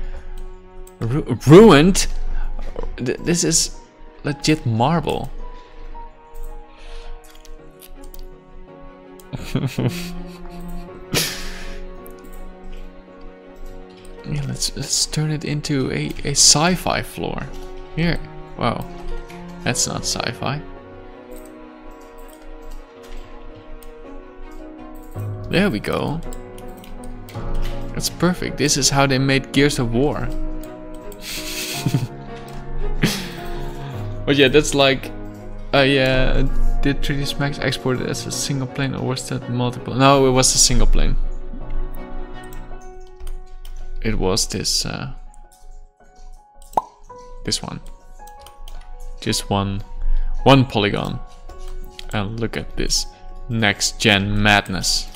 Ruined. This is legit marble. Yeah, let's turn it into a sci-fi floor. Here. Wow. That's not sci-fi. There we go. That's perfect. This is how they made Gears of War. But yeah, that's like yeah, did 3ds Max export it as a single plane, or was that multiple? No, it was a single plane. It was this this one. Just one polygon. And look at this next gen madness.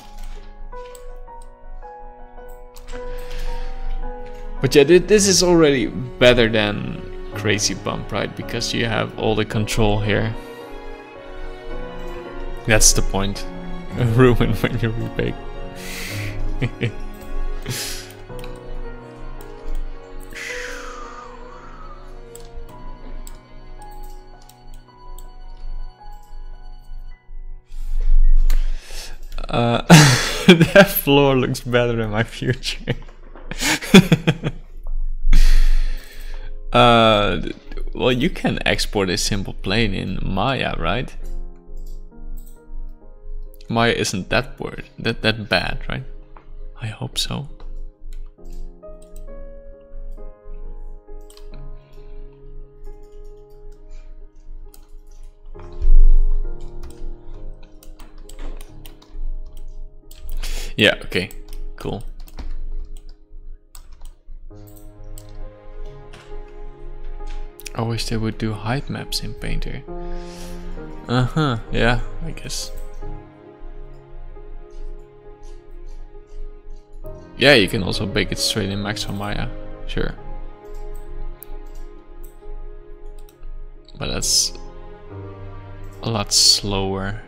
But yeah, this is already better than Crazy Bump, right? Because you have all the control here. That's the point. Ruin when you rebake. That floor looks better than my future. Well, you can export a simple plane in Maya, right? Maya isn't that bad, right? I hope so. Yeah, okay, cool. I wish they would do height maps in Painter. Yeah, I guess. Yeah, you can also bake it straight in Max or Maya, sure. But that's a lot slower.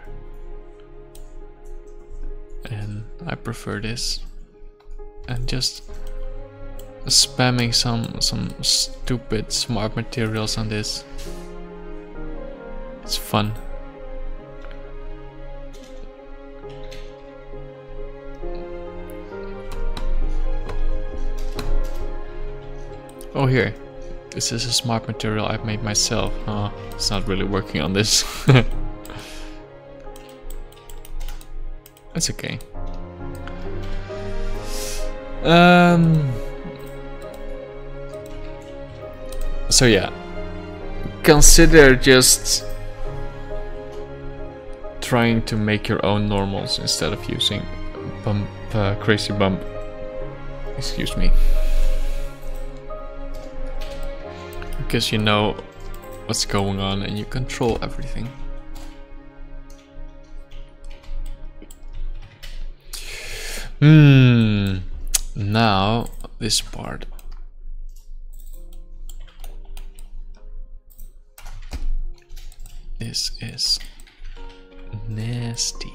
And I prefer this. And just spamming some stupid smart materials on this. It's fun. Oh, here. This is a smart material I've made myself. It's not really working on this. It's okay. So yeah, consider just trying to make your own normals instead of using crazy bump. Excuse me. Because you know what's going on and you control everything. Now this part. This is nasty.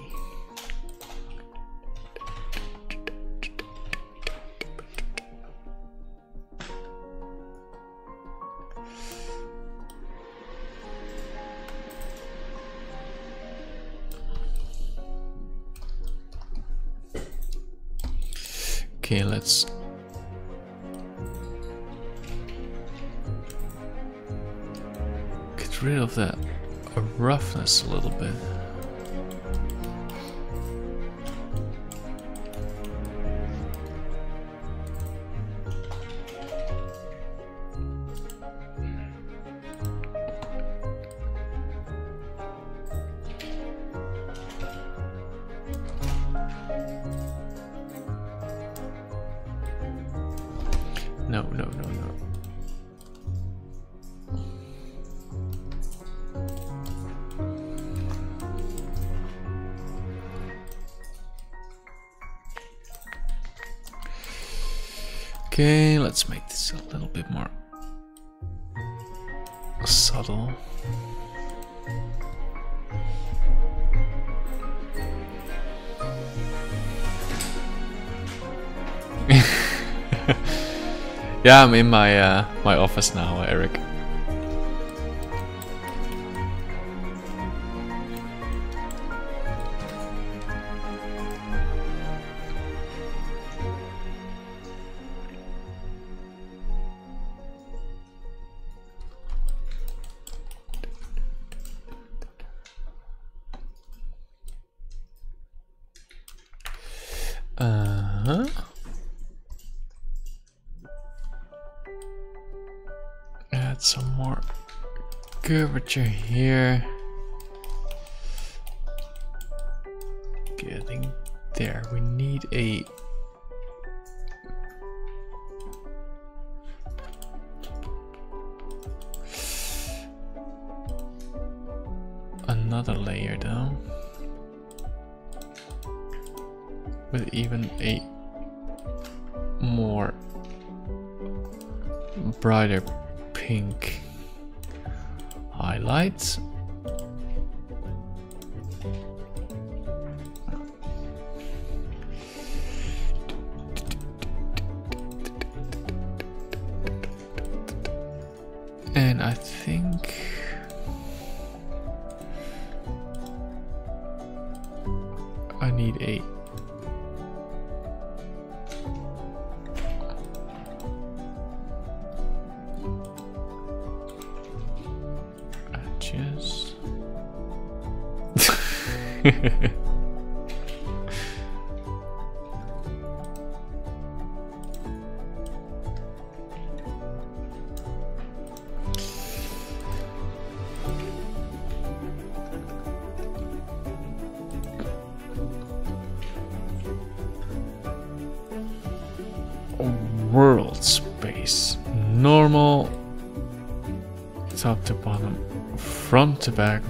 Okay, let's get rid of that roughness a little bit. No. Okay, let's make this a little bit more subtle. Yeah, I'm in my my office now, Eric. Add some more curvature here. Getting there. We need another layer though, with even a more brighter pink highlights. And I think I need a edges. World space, normal, top to bottom, front to back.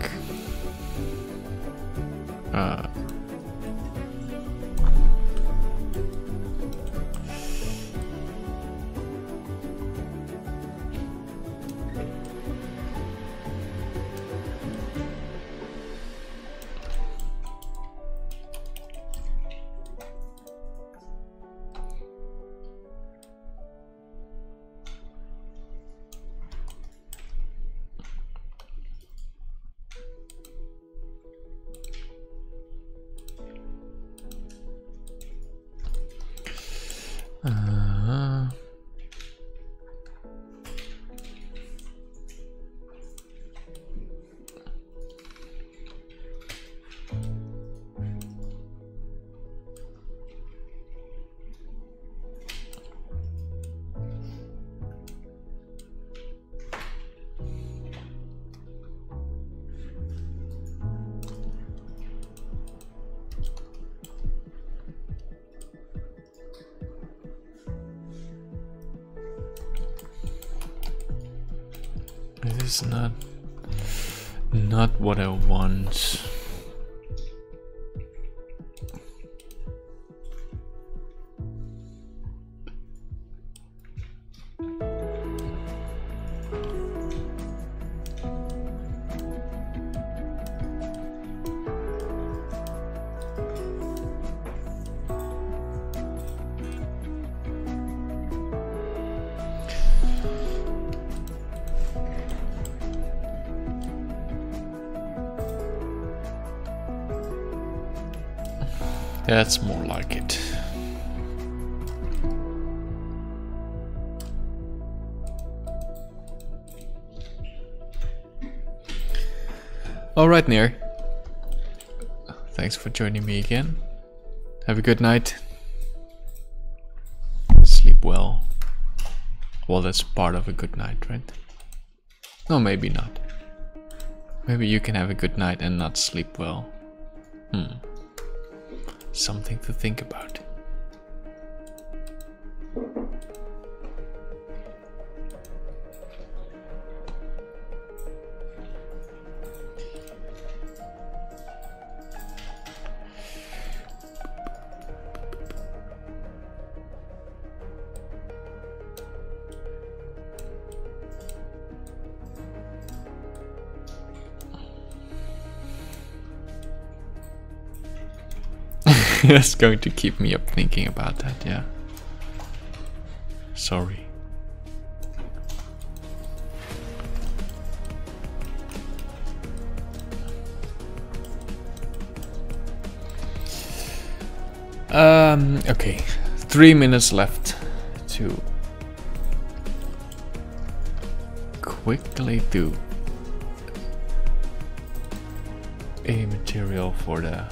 is not what I want. That's more like it. Alright, Nier. Thanks for joining me again. Have a good night. Sleep well. Well, that's part of a good night, right? No, maybe not. Maybe you can have a good night and not sleep well. Something to think about. That's going to keep me up thinking about that, yeah. Sorry. Okay, 3 minutes left to quickly do a material for the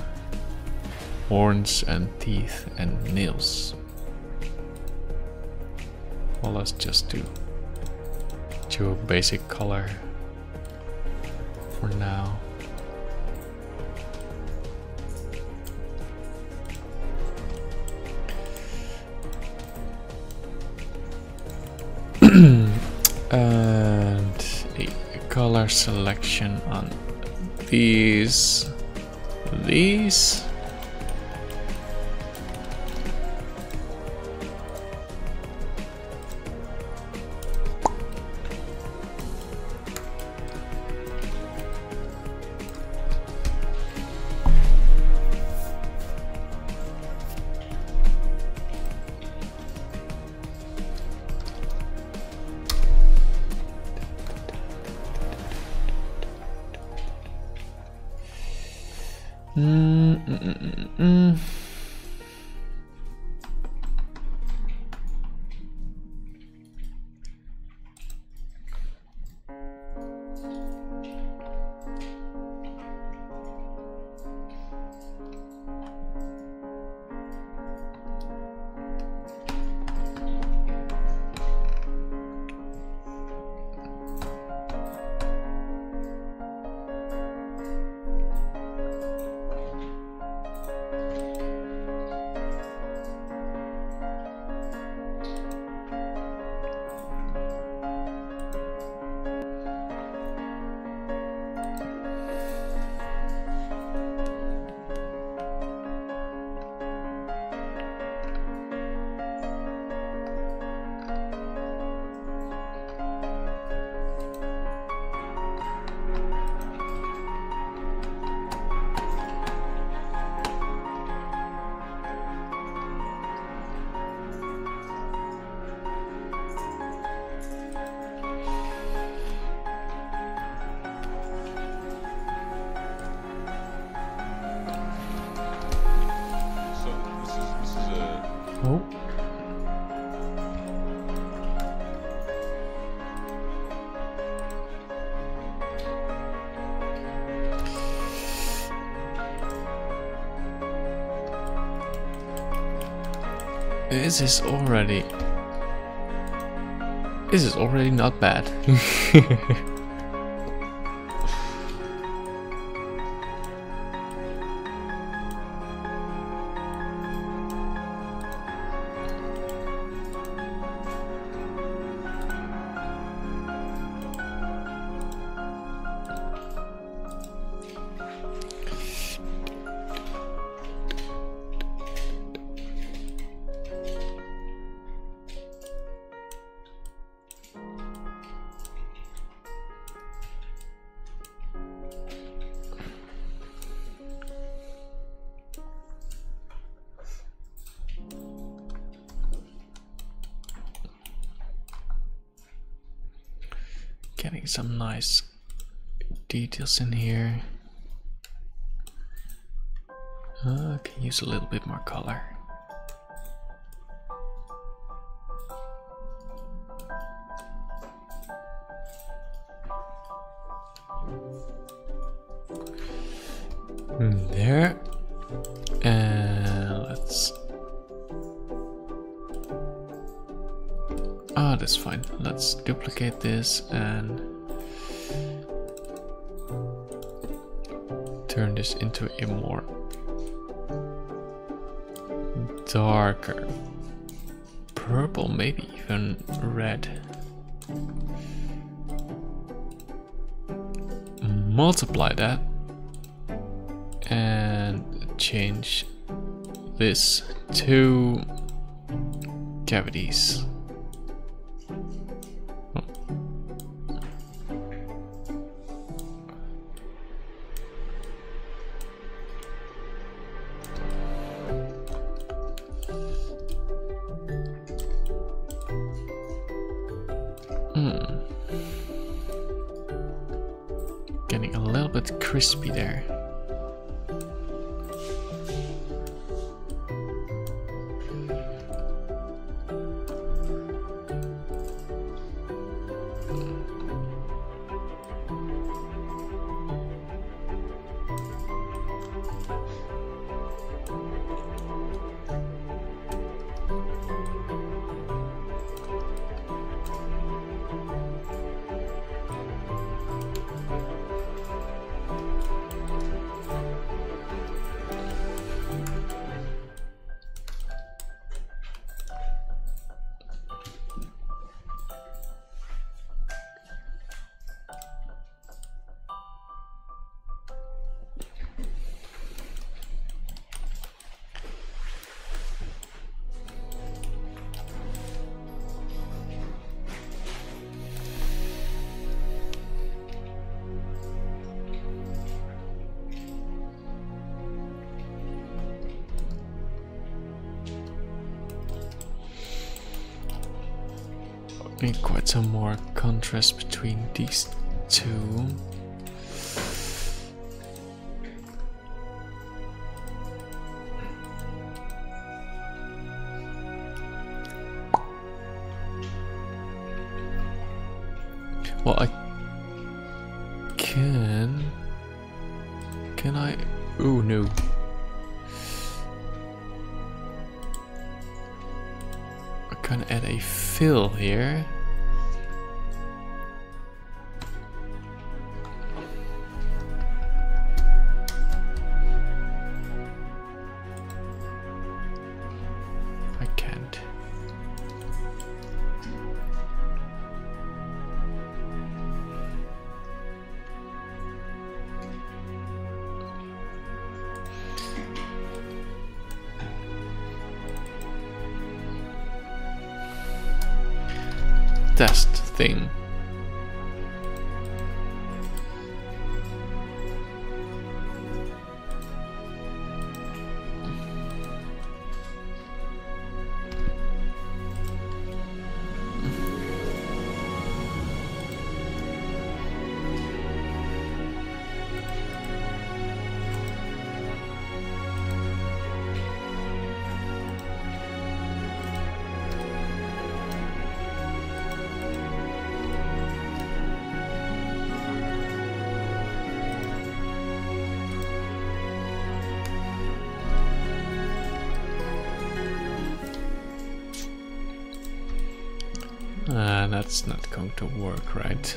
horns and teeth and nails. Well, let's just do a basic color for now. And a color selection on these. Oh. This is already not bad. Getting some nice details in here. Can use a little bit more color. There. And let's... Ah, that's fine. Let's duplicate this and turn this into a more darker purple, maybe even red. Multiply that and change this to cavities. Getting a little bit crispy there. Need quite some more contrast between these two. Well, I can I? Oh no. I can add a fill here. I can't. Test thing. That's not going to work, right?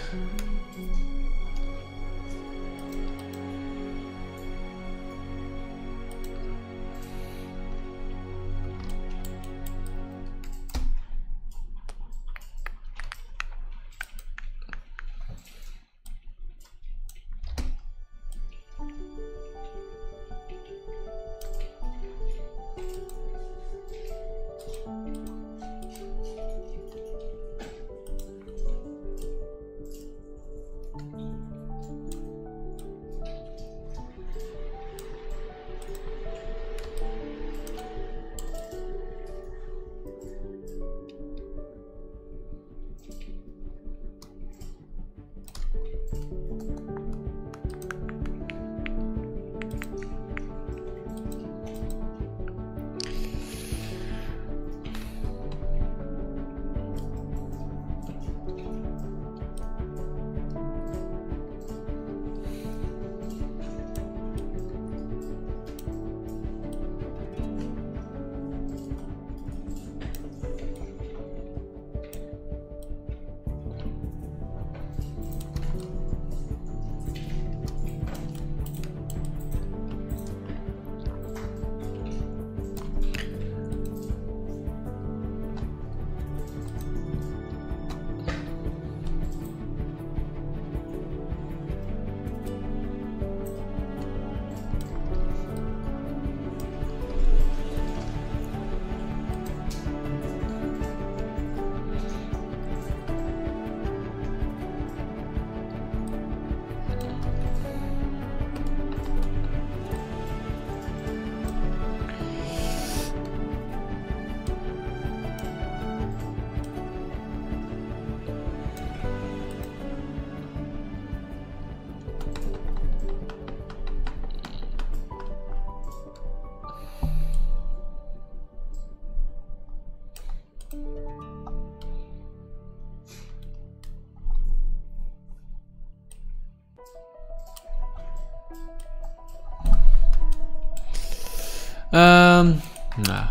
Nah.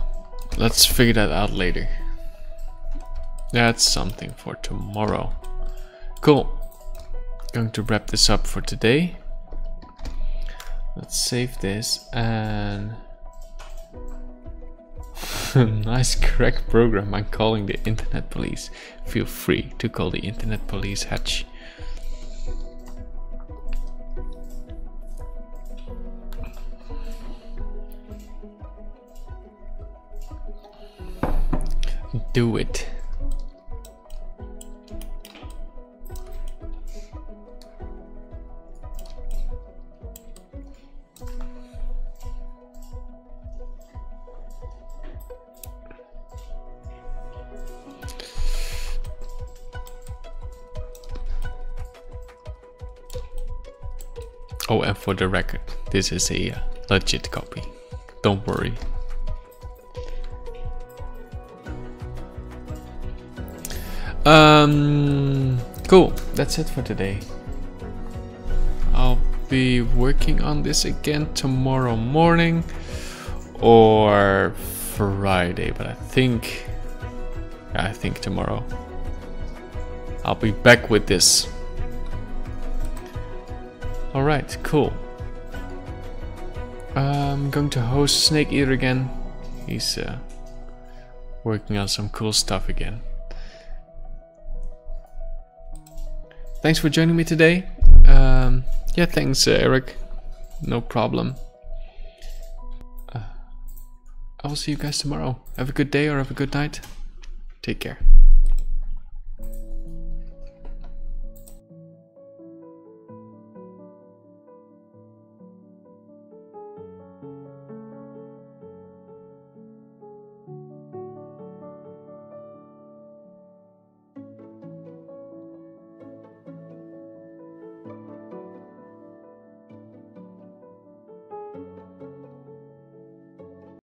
Let's figure that out later. That's something for tomorrow. Cool. Going to wrap this up for today. Let's save this and nice crack program. I'm calling the internet police. Feel free to call the internet police, Hatch. Do it. Oh, and for the record, this is a legit copy. Don't worry. Cool. That's it for today. I'll be working on this again tomorrow morning or Friday, but I think tomorrow. I'll be back with this. Alright, cool. I'm going to host Snake Eater again. He's working on some cool stuff again. Thanks for joining me today. Yeah, thanks, Eric. No problem. I will see you guys tomorrow. Have a good day or have a good night. Take care.